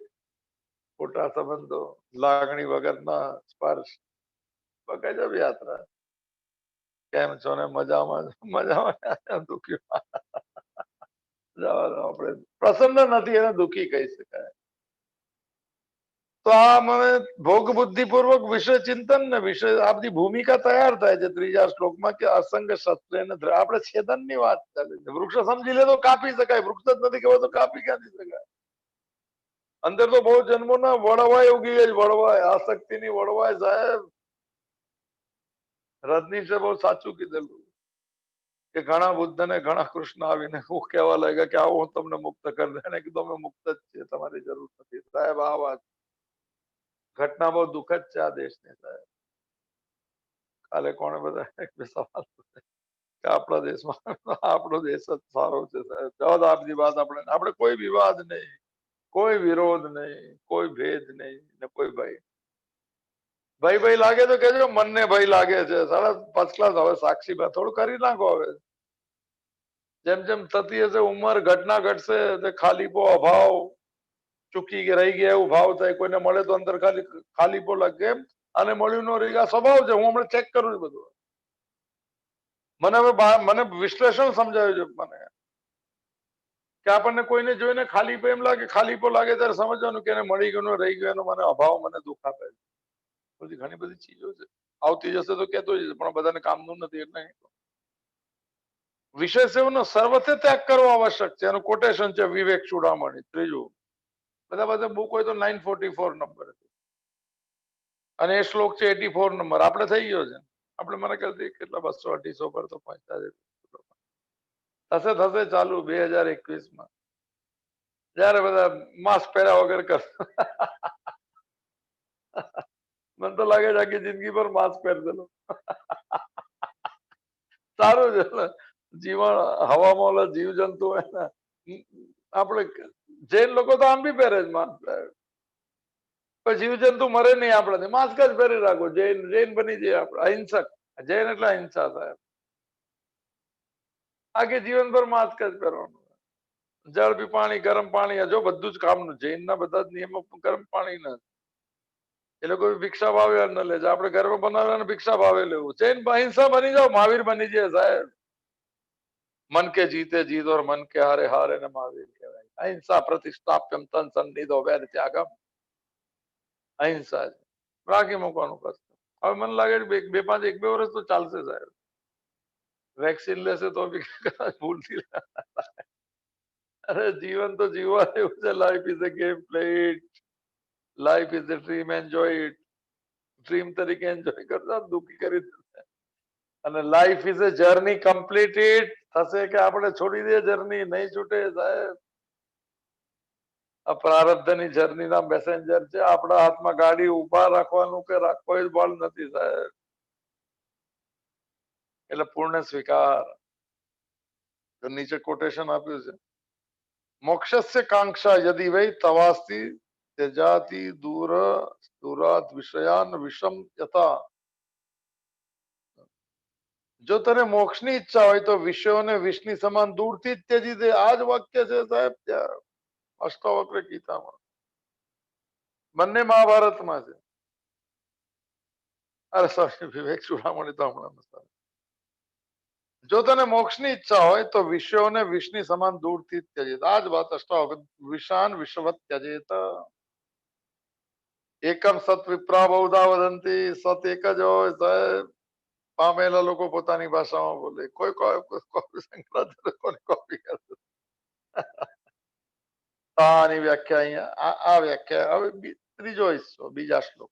ખોટા સંબંધો, લાગણી વગરના સ્પર્શ, ગજબ યાત્રા. કેમ છો ને મજામાં? મજામાં દુઃખી આપણે પ્રસન્ન નથી એને દુઃખી કહી શકાય. તો આ મને ભોગ બુદ્ધિ પૂર્વક વિષય ચિંતન ને વિષય આપણી ભૂમિકા તૈયાર થાય છે ત્રીજા શ્લોકમાં કે અસંગ શસ્ત્ર આપણે છેદન ની વાત ચાલે છે. વૃક્ષ સમજી લે તો કાપી શકાય, વૃક્ષ જ નથી ખબર તો કાપી ક્યાંથી શકાય? અંદર તો બહુ જન્મોના વળવાય ઉગી ગઈ, વળવાય આસક્તિની વળવાય. સાહેબ રજનીશે બહુ સાચું કીધેલું કે ઘણા બુદ્ધ ને ઘણા કૃષ્ણ આવીને હું કહેવા લાગ્યા કે આવો હું તમને મુક્ત કરી દે. એને કીધું અમે મુક્ત જ છીએ, તમારી જરૂર નથી. સાહેબ આ વાત ઘટના બહુ દુઃખદ છે આ દેશની. સાહેબ કાલે કોણે બધા એક બે સવાલ પૂછે કે આપણા દેશમાં આપણો દેશ જ સારો છે. સાહેબ જવાબ આપની વાત આપણે કોઈ વિવાદ નહીં, કોઈ વિરોધ નહીં, કોઈ ભેદ નહીં ને કોઈ ભય. ભાઈ ભાઈ લાગે તો કેજો મનને ભય લાગે છે. સારા ફર્સ્ટ ક્લાસ. હવે સાક્ષી થોડું કરી નાખો. હવે જેમ જેમ થતી હશે ઉંમર, ઘટના ઘટશે તે ખાલીપો અભાવ ચૂકી કે રહી ગયા એવું ભાવ થાય. કોઈને મળે તો અંદર ખાલી ખાલીપો લાગે. કેમ અને મળ્યું નો રહી ગયા સ્વભાવ છે. હું હમણાં ચેક કરું છું બધું. મને હવે મને વિશ્લેષણ સમજાવ્યું છે મને કે આપણને કોઈને જોઈને ખાલીપો એમ લાગે, ખાલીપો લાગે ત્યારે સમજવાનું કે એને મળી ગયું રહી ગયું મને અભાવ મને દુઃખ આપે છે. બધી ઘણી બધી ચીજો છે. આવતી જશે તો કેતો જશે પણ બધાને કામનું નથી એટલે વિષય સેવનો સર્વથે ત્યાગ કરવો આવશ્યક છે. એનું કોટેશન છે વિવેક ચૂડામણી ત્રીજું. બધા બધા બુક હોય તો 944 નંબર અને એ શ્લોક છે 84 નંબર. આપણે થઈ ગયો છે. આપણે મને કહેતી કેટલા 200-250 પર તો પહોંચ્યા છે. થશે થશે ચાલુ 2021માં જયારે બધા માસ્ક પહેર્યા વગર કરશે. મને તો લાગે છે આખી જિંદગી પર માસ્ક પહેરતેલો સારું છે. જીવન હવામાં ઓલા જીવ જંતુ હોય ને આપણે જૈન લોકો તો આમ બી પહેરે જ માસ્ક. જીવ જંતુ મરે નહીં આપણાથી. માસ્ક જ પહેરી રાખો. જૈન જૈન બની જાય આપણે અહિંસક. જૈન એટલે અહિંસા. સાહેબ આખી જીવનભર માસ્ક જ પહેરવાનું. જળ બી પાણી, ગરમ પાણી, જો બધું જ કામનું. જૈનના બધા જ નિયમો ગરમ પાણી ના. એ લોકો ભિક્ષા ભાવે ન લે છે. આપણે ઘરમાં બનાવવાને ભિક્ષા ભાવે લેવું. જૈન અહિંસા બની જાઓ, મહાવીર બની જાય. સાહેબ મન કે જીતે જીત और મન કે હારે હારે ને મહાવીર કહેવાય. અહિંસા પ્રતિષ્ઠાપ્યમ તન સંનિધો વેદ ત્યાગમ. અહિંસા છે. રાખી મૂકવાનું કશું. હવે મને લાગે છે બે પાંચ એક બે વર્ષ તો ચાલશે. સાહેબ વેક્સિન લેશે તો બી કદાચ ભૂલથી અરે જીવન તો જીવવા એવું છે. Life is a game, play it. Life is a dream, enjoy it. Dream તરીકે એન્જોય કરતા દુઃખી કરી દેશે. અને life is a journey, complete it. થશે કે આપણે છોડી દે જર્ની, નહીં છૂટે. સાહેબ આ પ્રારબ્ધની જર્ની ના મેસેન્જર છે. આપણા હાથમાં ગાડી ઉભા રાખવાનું કે રાખવો એ બળ નથી. સાહેબ એટલે પૂર્ણ સ્વીકાર. નીચે કોટેશન આપ્યું છે મોક્ષસ્ય કાંક્ષા યદિ વૈ તવાસ્તિ ત્યજાતિ દૂર દૂરાત વિષયાન વિષમ યથા. જો તને મોક્ષની ઈચ્છા હોય તો વિષયોને વિષની સમાન દૂરથી જ ત્યજી દે. આ જ વાક્ય છે સાહેબ ત્યાં અષ્ટાવક્ર ગીતામાં. બંને મહાભારતમાં છે. અરે સ્વામી વિવેક ચૂડામણી તો હમણાં. જો તને મોક્ષની ઈચ્છા હોય તો વિષયોને વિષની સમાન દૂરથી જ ત્યજેત. આ જ વાત અષ્ટાવક્ર. વિષાન વિષવત ત્યજેત. એકમ સત વિપ્રા બહુધા વદંતી. સત એક જ હોય. સાહેબ પામેલા લોકો પોતાની ભાષામાં બોલે. કોઈ કોપી કરે. આની વ્યાખ્યા અહીંયા આ વ્યાખ્યા. હવે ત્રીજો હિસ્સો બીજા શ્લોક.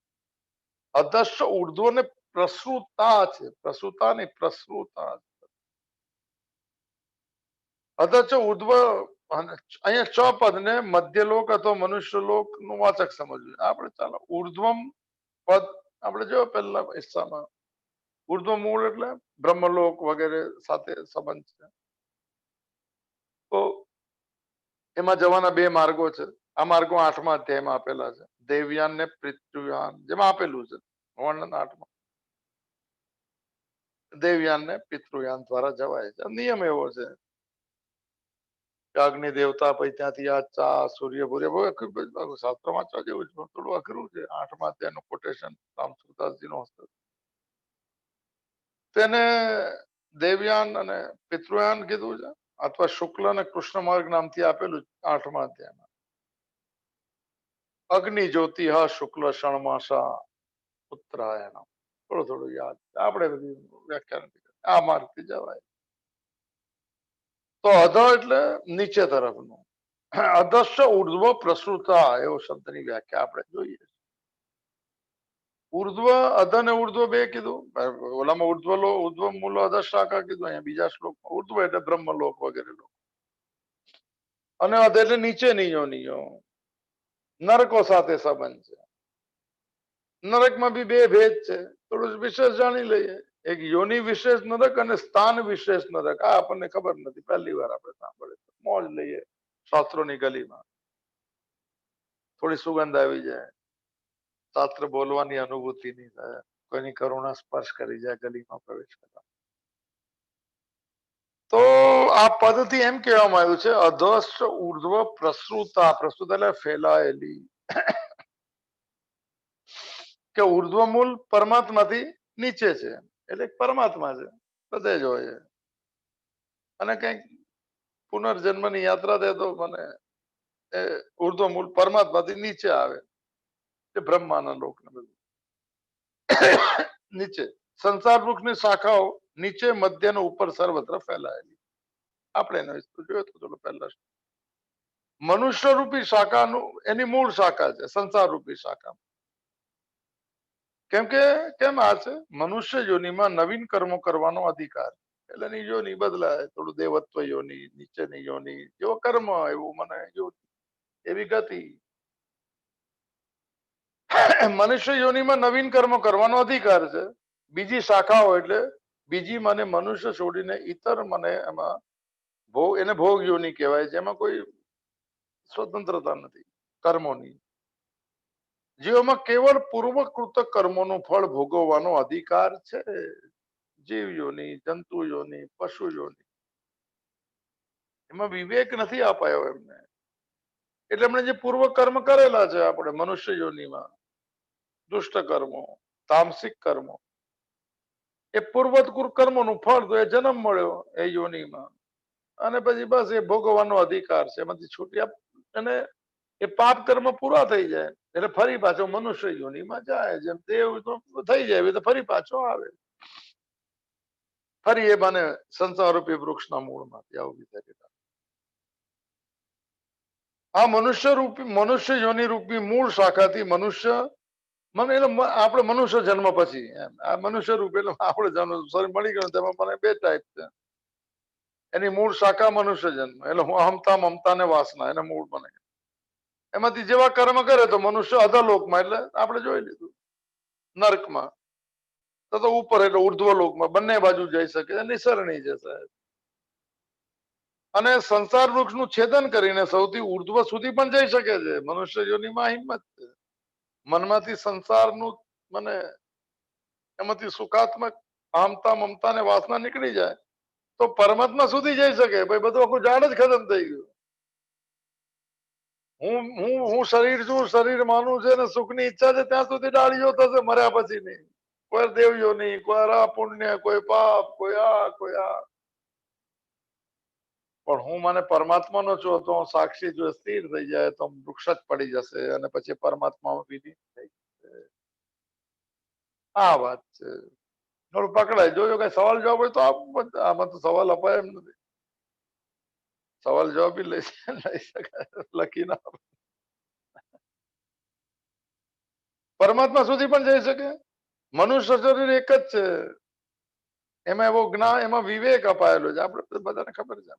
અધસ્ય ઉર્ધ્વ ને પ્રસૃતા છે. પ્રસૃતા ની પ્રસૃતા. અધસ્ય ઉર્ધ્વ અહીંયા ચ પદ ને મધ્યલોક અથવા મનુષ્ય લોક નું વાચક સમજવું. આપણે ચાલો ઉર્ધ્વમ પદ આપણે જો પહેલા હિસ્સામાં ઉર્ધ્વ મૂળ એટલે બ્રહ્મલોક વગેરે સાથે સંબંધ છે. તો એમાં જવાના બે માર્ગો છે. આ માર્ગો 8મા અધ્યાયમાં આપેલા છે. દેવયાન ને પૃથ્વીયાન જેમાં આપેલું છે વર્ણન 8માં. દેવયાન ને પિતૃયાન દ્વારા જવાય છે. નિયમ એવો છે કે અગ્નિ દેવતા પછી ત્યાંથી આ ચા સૂર્ય ભૂર્ય શાસ્ત્રમાં ચા જેવું છે, થોડું અઘરું છે. 8મા અધ્યાયનું કોટેશન રામ સુરદાસજી નો હસ્ત. તેને દેવયાન અને પિતૃયાન કીધું છે, અથવા શુક્લ અને કૃષ્ણ માર્ગ નામથી આપેલું 8મા અધ્યાયમાં. અગ્નિ જ્યોતિ હા શુક્લ ષણમાસા ઉત્તરાયણ. થોડું થોડું યાદ આપણે બધી વ્યાખ્યાન આ માર્ગથી જવાય. તો અધ એટલે નીચે તરફનું, અધસ્ય ઉર્ધ્વ પ્રસૃતા એવો શબ્દની વ્યાખ્યા આપણે જોઈએ. ઉર્ધ્વ અધ ને ઉર્ધ્વ બે કીધું. ઓલામાં ઉર્ધ્વ મૂળ અધ શાખા કીધું. અહીંયા બીજા શ્લોકમાં ઉર્ધ્વ એટલે બ્રહ્મલોક વગેરે લોક, અને અધ એટલે નીચેની યોનિઓ, નરકો સાથે સંબંધ છે. નરકમાં બી બે ભેદ છે, થોડું વિશેષ જાણી લઈએ. એક યોનિ વિશેષ નરક અને સ્થાન વિશેષ નરક. આ આપણને ખબર નથી, પહેલી વાર આપણે સાંભળે. મોજ લઈએ શાસ્ત્રોની ગલીમાં, થોડી સુગંધ આવી જાય, શાસ્ત્ર બોલવાની અનુભૂતિ નહીં થાય, કોઈની કરુણા સ્પર્શ કરી જાય ગલીમાં પ્રવેશ કરતા. તો આ પદથી એમ કહેવામાં આવ્યું છે અધસ્ત ઉર્ધ્વ પ્રસૃતા. પ્રસૃત એટલે ફેલાયેલી, કે ઉર્ધ્વ મૂળ પરમાત્માથી નીચે છે, એટલે પરમાત્મા છે, બધે જ હોય. અને કઈક પુનર્જન્મની યાત્રા થાય તો મને એ ઉર્ધ્વ મૂળ પરમાત્માથી નીચે આવે, એ બ્રહ્માના લોક ને બધું નીચે. સંસાર વૃક્ષની શાખાઓ નીચે, મધ્ય ને ઉપર સર્વત્ર ફેલાયેલી. આપણે એનો જોયો તો થોડો પહેલા. મનુષ્ય રૂપી શાખાનું એની મૂળ શાખા છે સંસાર રૂપી શાખા. કેમ કે કેમ આ છે, મનુષ્ય યોનિમાં નવીન કર્મો કરવાનો અધિકાર. એટલે એની યોની બદલાય, થોડું દેવત્વ યોની, નીચેની યોની, જેવો કર્મ એવું મને એવી ગતિ. મનુષ્ય યોનિમાં નવીન કર્મ કરવાનો અધિકાર છે. બીજી શાખાઓ એટલે બીજી મને મનુષ્ય છોડીને ઇતર મને એમાં ભોગ, એને ભોગ યોની કહેવાય, જેમાં કોઈ સ્વતંત્રતા નથી કર્મોની. જેઓમાં કેવળ પૂર્વકૃત કર્મોનું ફળ ભોગવવાનો અધિકાર છે. જીવ યોની, જંતુ યોની, પશુ યોની, એમાં વિવેક નથી અપાયો એમને. એટલે એમણે જે પૂર્વ કર્મ કરેલા છે આપણે મનુષ્ય યોનિમાં, દુષ્ટ કર્મો, તામસિક કર્મો, એ પૂર્વત કર્મોનું ફળ તો એ જન્મ મળ્યો એ યોનિમાં, અને પછી બસ એ ભોગવવાનો અધિકાર છે. એમાંથી છૂટ્યા અને એ પાપ કર્મ પૂરા થઈ જાય એટલે ફરી પાછો મનુષ્ય યોનિમાં જાય. જેમ દેવ થઈ જાય તો ફરી પાછો આવે, ફરી એ મને સંસાર રૂપી વૃક્ષના મૂળમાંથી આવું વિચારી. આ મનુષ્ય રૂપી, મનુષ્ય યોનિ રૂપી મૂળ શાખાથી મનુષ્ય મને એટલે આપણે મનુષ્ય જન્મ પછી એમ આ મનુષ્ય રૂપ એટલે આપણે જન્મ શરીર મળી ગયું. તેમાં મને બે ટાઈપ છે. એની મૂળ શાખા મનુષ્ય જન્મ એટલે હું અહમતા મમતા ને વાસના, એને મૂળ બને. એમાંથી જેવા કર્મ કરે તો મનુષ્ય અધલોકમાં, એટલે આપણે જોઈ લીધું નર્કમાં, તો ઉપર એટલે ઉર્ધ્વ લોકમાં, બંને બાજુ જઈ શકે, નિસરણી છે સાહેબ. અને સંસાર વૃક્ષનું છેદન કરીને સૌથી ઉર્ધ્વ સુધી પણ જઈ શકે છે. મનુષ્ય યોનિમાં હિંમત છે. મનમાંથી સંસારનું મને એમાંથી સુખાત્મક આમતા મમતા ને વાસના નીકળી જાય તો પરમાત્મા સુધી જઈ શકે. ભાઈ બધું આખું ઝાડ જ ખતમ થઈ ગયું. હું શરીર છું, શરીર માનું છે ને સુખની ઈચ્છા છે ત્યાં સુધી ડાળીઓ થશે, મર્યા પછી નહીં. કોઈ દેવયો નહીં, કોઈ પુણ્ય, કોઈ પાપ, કોઈ આ કોઈ આ. પણ હું મને પરમાત્માનો છું તો સાક્ષી જો સ્થિર થઈ જાય તો વૃક્ષ જ પડી જશે અને પછી પરમાત્મામાં વિલીન થઈ જશે. આ વાત છે. થોડું પકડાય. જોજો કઈ સવાલ જવાબ હોય તો આમાં તો સવાલ અપાય એમ નથી. સવાલ જવાબ બી લઈ શકાય, લખી ના. પરમાત્મા સુધી પણ જઈ શકે. મનુષ્ય શરીર એક જ છે, એમાં એવો જ્ઞાન, એમાં વિવેક અપાયેલો છે. આપણે બધાને ખબર છે.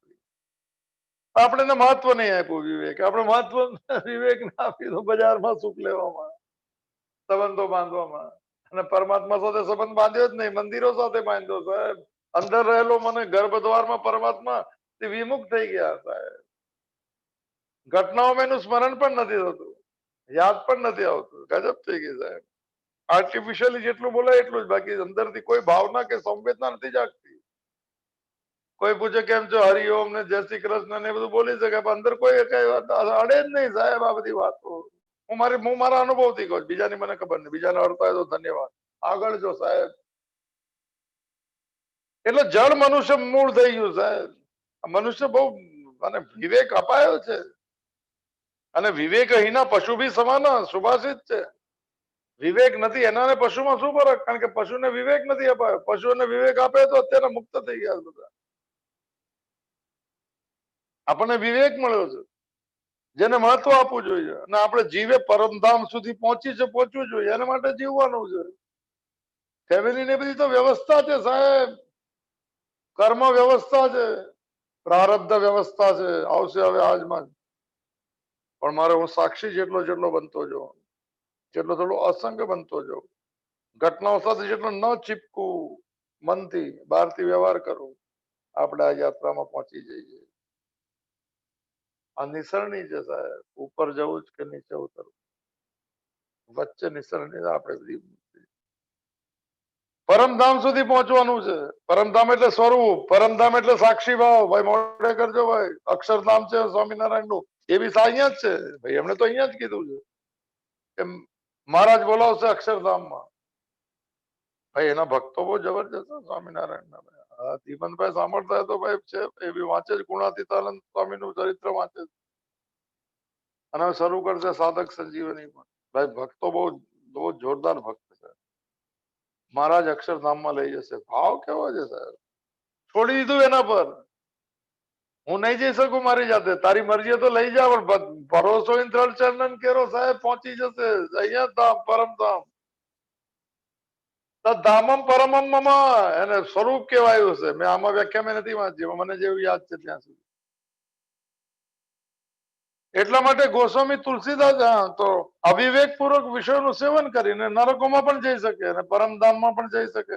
આપણે એને મહત્વ નહીં આપ્યું વિવેક. આપણે મહત્વ વિવેક ના આપી તો બજારમાં સુખ લેવામાં, સંબંધો બાંધવામાં, અને પરમાત્મા સાથે સંબંધ બાંધ્યો જ નહીં, મંદિરો સાથે બાંધ્યો સાહેબ. અંદર રહેલો મને ગર્ભદ્વારમાં પરમાત્મા વિમુખ થઈ ગયા સાહેબ. ઘટનાઓમાં એનું સ્મરણ પણ નથી થતું, યાદ પણ નથી આવતું. ગજબ થઈ ગઈ સાહેબ. આર્ટિફિશિયલી જેટલું બોલાય એટલું જ, બાકી અંદરથી કોઈ ભાવના કે સંવેદના નથી જાગતી. કોઈ પૂછે કેમ છો, હરિઓમ ને જય શ્રી કૃષ્ણ ને બધું બોલી શકે, પણ અંદર કોઈ કઈ અડે જ નહીં સાહેબ આ બધી વાતો. હું મારા અનુભવથી કહું, બીજાની મને ખબર નહીં, બીજાને અડતા હોય તો ધન્યવાદ, આગળ જો સાહેબ. એટલે જળ મનુષ્ય મૂળ થઈ ગયું સાહેબ. મનુષ્ય બહુ મને વિવેક અપાયો છે, અને વિવેકહીના પશુ બી સમાન સુભાષિત છે. વિવેક નથી એના ને પશુમાં શું ફરક? કારણ કે પશુને વિવેક નથી અપાયો. પશુને વિવેક આપે તો અત્યારે મુક્ત થઈ ગયા બધા. આપણને વિવેક મળ્યો છે, જેને મહત્વ આપવું જોઈએ, અને આપણે જીવે પરમધામ સુધી પહોંચવું જોઈએ, એના માટે જીવવાનું છે. ફેમિલી ને બધી તો વ્યવસ્થા છે સાહેબ, કર્મ વ્યવસ્થા છે, પ્રારબ્ધ વ્યવસ્થા છે, આવશે હવે આજમાં. પણ મારે હું સાક્ષી જેટલો બનતો જાઉં, જેટલો થોડો અસંગ બનતો જાઉં, ઘટનાઓ સાથે જેટલો ન ચીપકું, મનથી બહારથી વ્યવહાર કરું, આપણે આ યાત્રામાં પહોંચી જઈએ. આ નિસરણી છે સાહેબ, ઉપર જવું જ કે નીચે ઉતરવું, વચ્ચે નિસરણી આપણે બધી. પરમધામ સુધી પહોંચવાનું છે. પરમધામ એટલે સ્વરૂપ, પરમધામ એટલે સાક્ષી ભાવ. ભાઈ મોડે કરજો ભાઈ, અક્ષરધામ છે સ્વામિનારાયણ નું, એ બી અહીંયા જ છે ભાઈ, એમણે તો અહીંયા જ કીધું છે કે મહારાજ બોલાવશે અક્ષરધામમાં. ભાઈ એના ભક્તો બહુ જબરજસ્ત સ્વામિનારાયણ ના. ધીમનભાઈ સાંભળતા તો ભાઈ છે, એ બી વાંચે જ, ગુણાતીતાનંદ સ્વામી નું ચરિત્ર વાંચે જ, અને શરૂ કરશે સાધક સંજીવની પણ. ભાઈ ભક્તો બહુ જોરદાર ભક્ત છે. મહારાજ અક્ષરધામમાં લઈ જશે. ભાવ કેવો છે સાહેબ, છોડી દીધું એના પર. હું નહીં જઈ શકું મારી જાતે, તારી મરજી તો લઈ જા, પણ ભરોસો ચંદન કેરો સાહેબ પહોંચી જશે. અહીંયા ધામ પરમધામ, ધામમ પરમમ મમ, એને સ્વરૂપ કહેવાયું છે. મેં આમાં વ્યાખ્યા નથી વાંચી, મને જેવું યાદ છે ત્યાં સુધી. એટલા માટે ગોસ્વામી તુલસીદાસ તો અવિવેક પૂર્વક વિષયોનું સેવન કરીને નરકોમાં પણ જઈ શકે અને પરમધામમાં પણ જઈ શકે.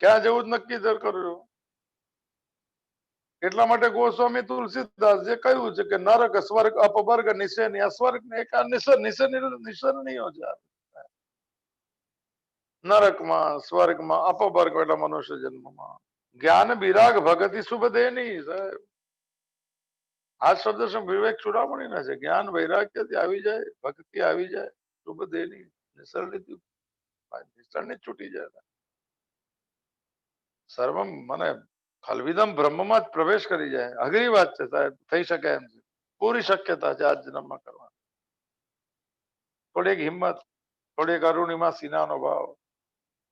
ક્યાં જવું જ નક્કી કર્યું. એટલા માટે ગોસ્વામી તુલસીદાસ જે કહ્યું છે કે નરક, સ્વર્ગ, અપવર્ગ, નિશેની, અસ્વર્ગ ને એક નિસરણીઓ છે. નરકમાં, સ્વર્ગમાં, અપવર્ગ એટલે મનુષ્ય જન્મમાં. જ્ઞાન વિરાગ ભગતિ શુભ દેની સાહેબ. આ શબ્દ શું વિવેક ચૂડામણી ના છે. જ્ઞાન વૈરાગ્યથી આવી જાય, ભક્તિ આવી જાય, શુભ દેની, નિસરણી છૂટી જાય. સર્વમ મને ખલવિદમ બ્રહ્મમાં જ પ્રવેશ કરી જાય. અઘરી વાત છે સાહેબ, થઈ શકે એમ છે, પૂરી શક્યતા છે આજ જન્મમાં કરવા. થોડીક હિંમત, થોડીક અરુણિમા સિન્હાનો ભાવ.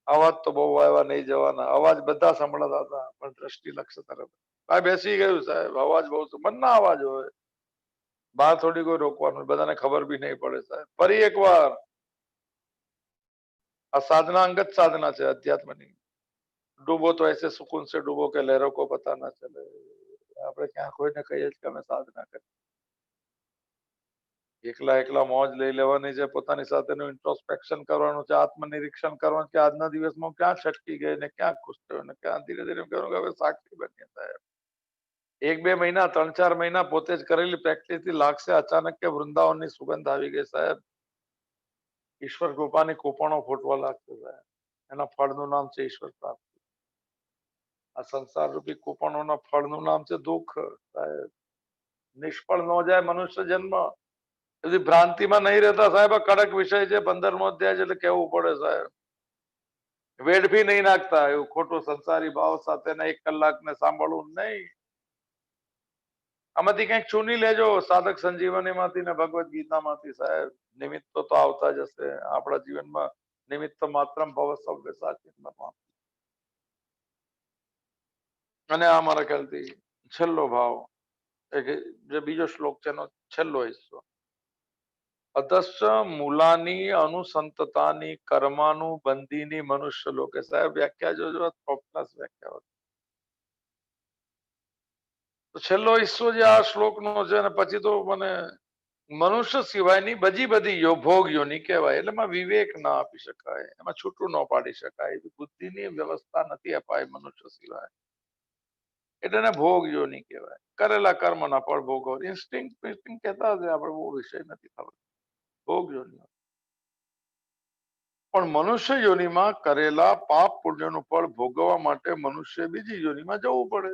અવાજ તો બહુ આવ્યા, નહીં જવાના. અવાજ બધા સંભળાતા હતા, પણ દ્રષ્ટિ લક્ષ્ય તરફ. ભાઈ બેસી ગયું સાહેબ, અવાજ બહુ મનના અવાજ હોય, બહાર થોડી કોઈ રોકવાનું, બધાને ખબર બી નહીં પડે સાહેબ. ફરી એકવાર આ સાધના અંગત સાધના છે અધ્યાત્મની. ડૂબો તો ऐसे सुकून से डूबो કે લહેરો કો પતા ના ચલે. આપણે ક્યાં કોઈને કહીએ કે અમે સાધના કરી, એકલા મોજ લઈ લેવાની છે. પોતાની સાથેનું ઇન્ટ્રોસ્પેક્શન કરવાનું છે, આત્મનિરીક્ષણ કરવાનું છે. આજના દિવસમાં ક્યાં છટકી ગઈ ને ક્યાં ખુશ થયો ને ક્યાં ધીરે ધીરે કરું કે હવે સાક્ષી બનીએ સાહેબ. 1-2 મહિના, 3-4 મહિના પોતે જ કરેલી પ્રેક્ટિસ થી લાગશે અચાનક કે વૃંદાવનની સુગંધ આવી ગઈ સાહેબ. ઈશ્વર કૃપાની કૂપણો ફૂટવા લાગશે સાહેબ. એના ફળનું નામ છે ઈશ્વર પ્રાપ્તિ. આ સંસાર રૂપી કૂપણોના ફળનું નામ છે દુઃખ સાહેબ. નિષ્ફળ ન જાય મનુષ્ય જન્મ. બધી ભ્રાંતિમાં નહીં રહેતા સાહેબ. આ કડક વિષય છે. 15મો અધ્યાય છે એટલે કેવું પડે સાહેબ. વેડફી નહીં નાખતા એવું ખોટું સંસારી ભાવ સાથે 1 કલાક ને સાંભળવું નહીં. આમાંથી કંઈક ચૂની લેજો, સાધક સંજીવની માંથી ને ભગવદ ગીતામાંથી સાહેબ. નિમિત્તો તો આવતા જ હશે આપણા જીવનમાં. નિમિત્ત માત્ર ભવ સવ્ય સાચી. અને આ મારા ખ્યાલથી છેલ્લો ભાવ, જે બીજો શ્લોક છે એનો છેલ્લો હિસ્સો. અધસ્ય મૂલાની અનુસંતતાની કર્માનુબંધીની મનુષ્ય લોકે. સાહેબ વ્યાખ્યા જોજો, વ્યાખ્યા. તો છેલ્લો હિસ્સો જે આ શ્લોકનો છે, અને પછી તો મને મનુષ્ય સિવાયની બધી ભોગ યોની કહેવાય. એટલે એમાં વિવેક ના આપી શકાય, એમાં છૂટું ન પાડી શકાય, બુદ્ધિની વ્યવસ્થા નથી અપાય મનુષ્ય સિવાય. એટલે એને ભોગ યોની કહેવાય. કરેલા કર્મના ફળ ભોગવો. ઇન્સ્ટિંક્ટ કહેતા હશે, આપણે બહુ વિષય નથી ખબર. ભોગ યોની. પણ મનુષ્ય યોનિમાં કરેલા પાપ પુણ્યનું ફળ ભોગવવા માટે મનુષ્ય બીજી યોનિમાં જવું પડે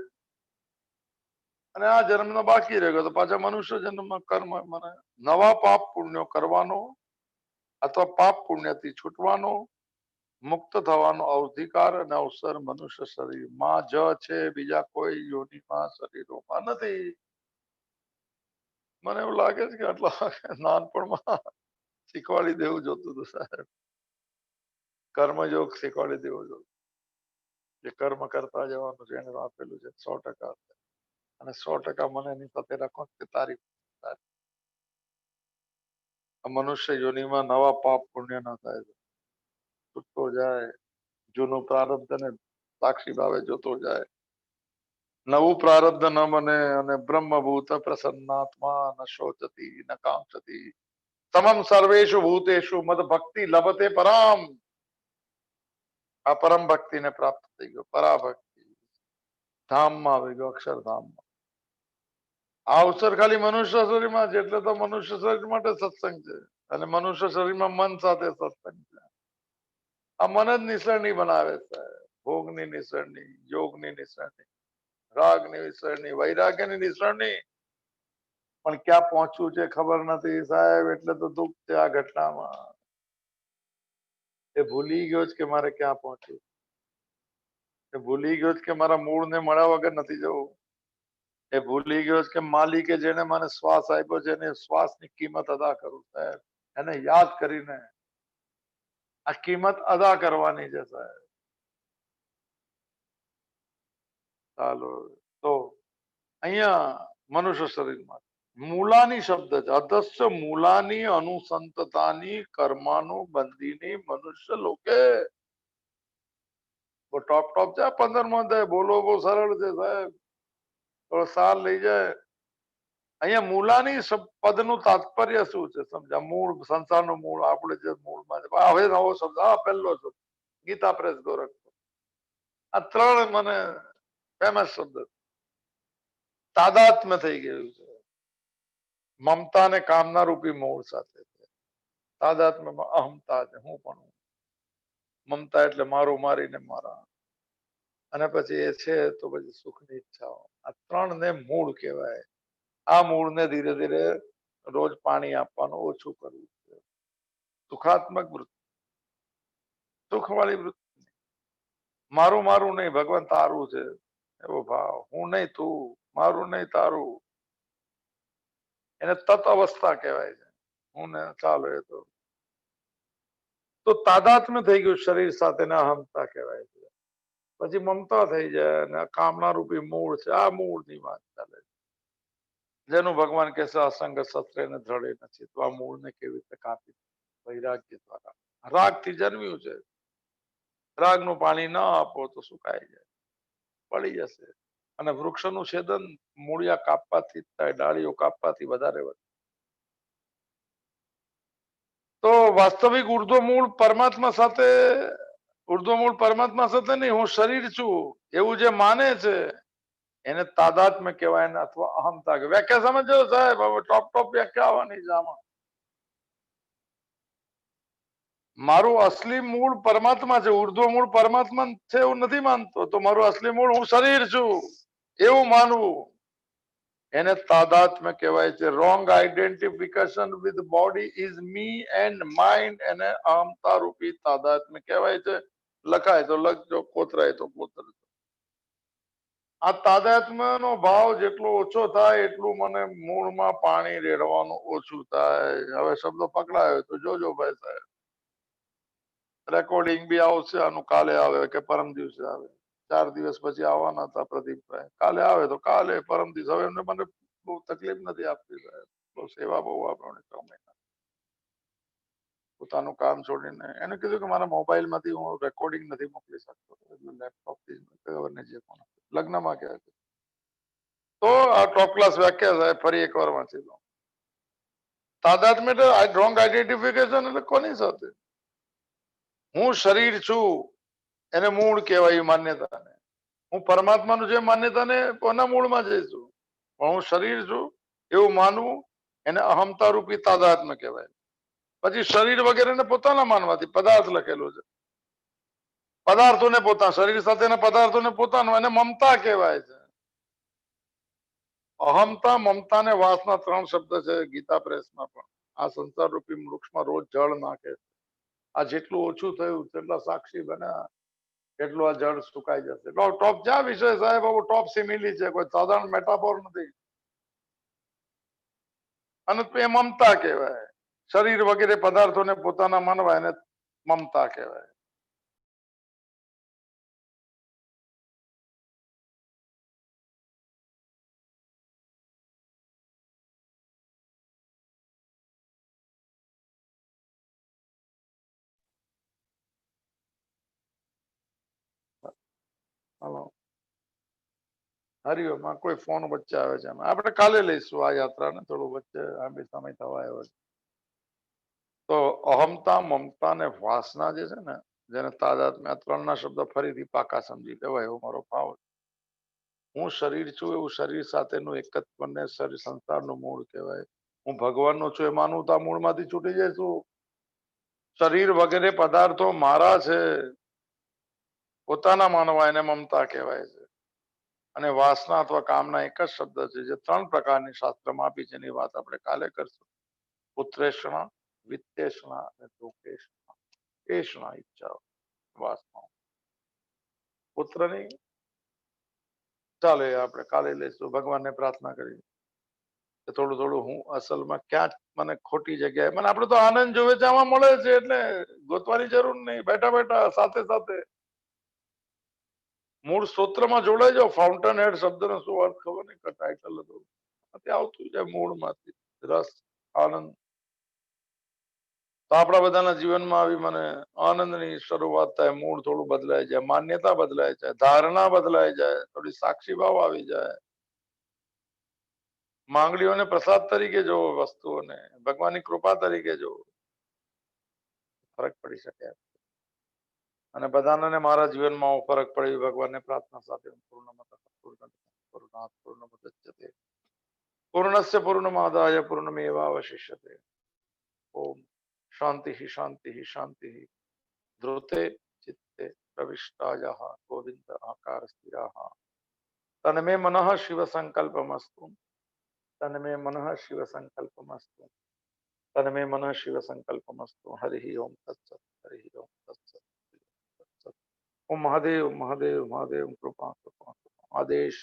અને આ જન્મનો બાકી રહે ગયો તો પાછા મનુષ્ય જન્મમાં કર્મ મને નવા પાપ પુણ્યો કરવાનો અથવા પાપ પુણ્યથી છૂટવાનો મુક્ત થવાનો અધિકાર અને અવસર મનુષ્ય શરીરમાં જ છે, બીજા કોઈ યોનિમાં શરીરોમાં નથી. મને એવું લાગે છે કે આટલા નાનપણમાં શીખવાડી દેવું જોતું હતું સાહેબ, કર્મયોગ શીખવાડી દેવું જોતું, જે કર્મ કરતા જવાનું છે એને આપેલું છે 100%, અને 100% મને એની સાથે રાખો કે તારી મનુષ્ય યોનિમાં નવા પાપ પુણ્ય ના થાય, છૂટતો જાય, જૂનું પ્રારબ્ધ ને સાક્ષી ભાવે જોતો જાય, નવું પ્રારબ્ધ ન બને અને બ્રહ્મભૂત પ્રસન્નાત્મા ન શોચતી ન કાંક્ષતી સમમ સર્વેષુ ભૂતેષુ મદ ભક્તિ લભતે પરામ. આ પરમ ભક્તિ ને પ્રાપ્ત થઈ ગયો, પરાભક્તિ ધામમાં આવી ગયો, અક્ષરધામમાં. આ અવસર ખાલી મનુષ્ય શરીરમાં છે એટલે તો મનુષ્ય શરીર માટે સત્સંગ છે, અને મનુષ્ય શરીરમાં મન સાથે સત્સંગ છે. આ મન જ નિસરણી બનાવે છે, ભોગની નિસરણી, યોગની નિસરણી, રાગની નિસરણી, વૈરાગ્યની નિસરણી. પણ ક્યાં પહોંચવું છે ખબર નથી સાહેબ, એટલે તો દુઃખ છે આ ઘટનામાં. એ ભૂલી ગયો છે કે મારે ક્યાં પહોંચવું, એ ભૂલી ગયો છે કે મારા મૂળને મળ્યા વગર નથી જવું, એ ભૂલી ગયો છે કે માલિકે જેને મને શ્વાસ આપ્યો છે એને શ્વાસની કિંમત અદા કરું સાહેબ, એને યાદ કરીને આ કિંમત અદા કરવાની છે સાહેબ. ચાલો તો અહીંયા મનુષ્ય શરીરમાં મૂલાની શબ્દ છે, અધસ્ય મૂલાની અનુસંતતાની કર્માનું બંધીની મનુષ્ય લોકે. ટોપ ટોપ છે 15મો અધ્યાય, બોલો બહુ સરળ છે સાહેબ, થોડો સાર લઈ જાય. અહીંયા મૂલાની પદનું તાત્પર્ય શું છે સમજા, મૂળ સંસારનું મૂળ, આપણે જે મૂળમાં હવે નવો શબ્દ, આ પહેલો શબ્દ ગીતા પ્રેસ ગોરખપુર, આ ત્રણ મને ફેમસ શબ્દ. તાદાત્મ્ય થઈ ગયું છે મમતા ને કામના રૂપી મૂળ સાથે, તાદાત્મ્યમાં અહમતા છે, હું પણ મમતા એટલે મારું મારીને મારા, અને પછી એ છે તો પછી સુખની ઈચ્છાઓ. આ ત્રણ ને મૂળ કહેવાય. આ મૂળને ધીરે ધીરે રોજ પાણી આપવાનું ઓછું કરવું છે. સુખાત્મક વૃત્તિ, સુખવાળી વૃત્તિ, મારું મારું નહીં, ભગવાન તારું છે એવો ભાવ, હું નહીં તું, મારું નહીં તારું, એને તત અવસ્થા કહેવાય છે. હું ને ચાલો એ તો તાદાત્મ્ય થઈ ગયું શરીર સાથે, ને અહમતા કહેવાય છે. પછી મમતા થઈ જાય અને કામના રૂપી મૂળ છે, આ મૂળ ની વાત ચાલે છે, જેનું ભગવાન કહેશે અસંગ શસ્ત્રે ને ધડે નથી. તો આ મૂળને કેવી રીતે કાપી? વૈરાગ્ય દ્વારા. રાગ થી જન્મ્યું છે, રાગનું પાણી ન આપો તો સુકાઈ જાય, પડી જશે. અને વૃક્ષનું છેદન મૂળિયા કાપવાથી થાય, ડાળીઓ કાપવાથી વધારે વધે. તો વાસ્તવિક ઉર્ધ્વ મૂળ પરમાત્મા સાથે, ઉર્ધ્વ મૂળ પરમાત્મા સાથે નહીં, હું શરીર છું એવું જે માને છે એને તાદાત્મ્ય કહેવાય ને, અથવા અહમતા કહેવાય. વ્યાખ્યા સમજો સાહેબ, હવે ટોપ ટોપ વ્યાખ્યા આવવાની છે આમાં. મારું અસલી મૂળ પરમાત્મા છે, ઉર્ધ્વ મૂળ પરમાત્મા છે એવું નથી માનતો, તો મારું અસલી મૂળ હું શરીર છું એવું માનવું, એને તાદાત્મ્ય કહેવાય છે. Wrong identification with body is me and mind, એને અહમતા રૂપી તાદાત્મ્ય કહેવાય છે. લખાય તો લખજો, કોતરાય તો કોતરજો. આ તાદાત્મ્યનો ભાવ જેટલો ઓછો થાય એટલું મને મૂળમાં પાણી રેડવાનું ઓછું થાય. હવે શબ્દો પકડાયો તો જોજો ભાઈ સાહેબ, રેકોર્ડિંગ બી આવશે આનું, કાલે આવે કે પરમ દિવસે આવે. 4 દિવસ પછી આવવાના હતા પ્રદીપભાઈ, કાલે આવે તો કાલે, પરમ દિવસ. હવે એમને મને બહુ તકલીફ નથી આપતી સાહેબ, બહુ સેવા બહુ આપણને 6 મહિના પોતાનું કામ છોડીને. એને કીધું કે મારા મોબાઈલ માંથી હું રેકોર્ડિંગ નથી મોકલી શકતો, એટલે લેપટોપ થી ખબર નહીં જે કોણ લગ્નમાં કહે છે. તો આ ટોપ ક્લાસ વ્યાખ્યા સાહેબ ફરી એકવાર વાંચી લો. તાદાત્મ્ય એટલે રોંગ આઈડેન્ટિફિકેશન, એટલે કોની સાથે? હું શરીર છું એને મૂળ કહેવાય માન્યતાને. હું પરમાત્માનું જે માન્યતાને કોના મૂળમાં જઈશું, પણ હું શરીર છું એવું માનવું એને અહમતા રૂપી તાદાત્મ્ય કહેવાય. પછી શરીર વગેરેને પોતાના માનવાથી પદાર્થ લખેલો છે. પદાર્થોને પોતા શરીર સાથેના પદાર્થોને પોતાનું એને મમતા કહેવાય છે. અહમતા, મમતા ને વાસના 3 શબ્દ છે ગીતા પ્રેસમાં પણ. આ સંસાર રૂપી વૃક્ષમાં રોજ જળ નાખે. આ જેટલું ઓછું થયું તેટલા સાક્ષી બન્યા, એટલું આ જળ સુકાઈ જશે. ટોપ જ્યાં વિષય સાહેબ આવું ટોપ સિમિલી છે, કોઈ સાધારણ મેટાફોર નથી. અને એ મમતા કહેવાય. શરીર વગેરે પદાર્થોને પોતાના માનવા એને મમતા કહેવાય. હલો, હરિઓમ. કોઈ ફોન વચ્ચે આવે છે, આપણે કાલે લઈશું આ યાત્રાને. થોડું વચ્ચે આંબી સમય થવા આવ્યો છે. તો અહમતા, મમતા ને વાસના જે છે ને, જેને તાદાત્મ્ય, 3 ના શબ્દ ફરીથી પાકા સમજી લેવાય એવો મારો ભાવ. હું શરીર છું એવું શરીર સાથેનું એકત્વ ને શરીર સંસારનું મૂળ કહેવાય. હું ભગવાનનો છું એ માનવું તો આ મૂળમાંથી છૂટી જઈશું. શરીર વગેરે પદાર્થો મારા છે, પોતાના માનવા એને મમતા કહેવાય છે. અને વાસના અથવા કામના એક જ શબ્દ છે, જે 3 પ્રકારની શાસ્ત્રમાં આપી છે. એની વાત આપણે કાલે કરશું. પુત્રેષણા, વિત્તેષણા અને લોકેષણા. એષણા ઈચ્છાઓ, વાસનાઓ. પુત્રની ચાલો એ આપણે કાલે લઈશું. ભગવાનને પ્રાર્થના કરી થોડું થોડું હું અસલમાં ક્યાં મને ખોટી જગ્યાએ, મને આપણે તો આનંદ જોવે છે આમાં મળે છે, એટલે ગોતવાની જરૂર નહીં. બેઠા બેઠા સાથે સાથે મૂળ સ્ત્રોત્રમાં જોડાઈ જાઓ. ફાઉન્ટન હેડ શબ્દનો શું અર્થ ખબર નહીં, ટાઇટલ હતું ત્યાં આવતું જાય મૂળમાંથી રસ, આનંદ. તો આપણા બધાના જીવનમાં આવી મને આનંદની શરૂઆત થાય. મૂળ થોડું બદલાઈ જાય, માન્યતા બદલાઈ જાય, ધારણા બદલાઈ જાય, થોડી સાક્ષી ભાવ આવી જાય. માંગણીઓને પ્રસાદ તરીકે જોવો, વસ્તુઓને ભગવાનની કૃપા તરીકે જોવો, ફરક પડી શકે. અને બધાને મારા જીવનમાં ફરક પડી ભગવાનને પ્રાર્થના સાથે પૂર્ણસ્ય પૂર્ણમાદાય પૂર્ણમેવાવશિષ્યતે. ઓમ શાંતિ શાંતિ શાંતિ. ધ્રુતે ચિત્તે પ્રવિષ્ટાય ગોવિંદ આકાર સ્થિરાઃ. તન્મે મનઃ શિવ સંકલ્પમસ્તુ. તન્મે મનઃ શિવ સંકલ્પમસ્તુ. તન્મે મનઃ શિવ સંકલ્પમસ્તુ. હરિ ઓમ તત્સત. હરિ ઓમ તત્સત. ઓમ મહાદેવ મહાદેવ મહાદેવ. કૃપા કૃપા આદેશ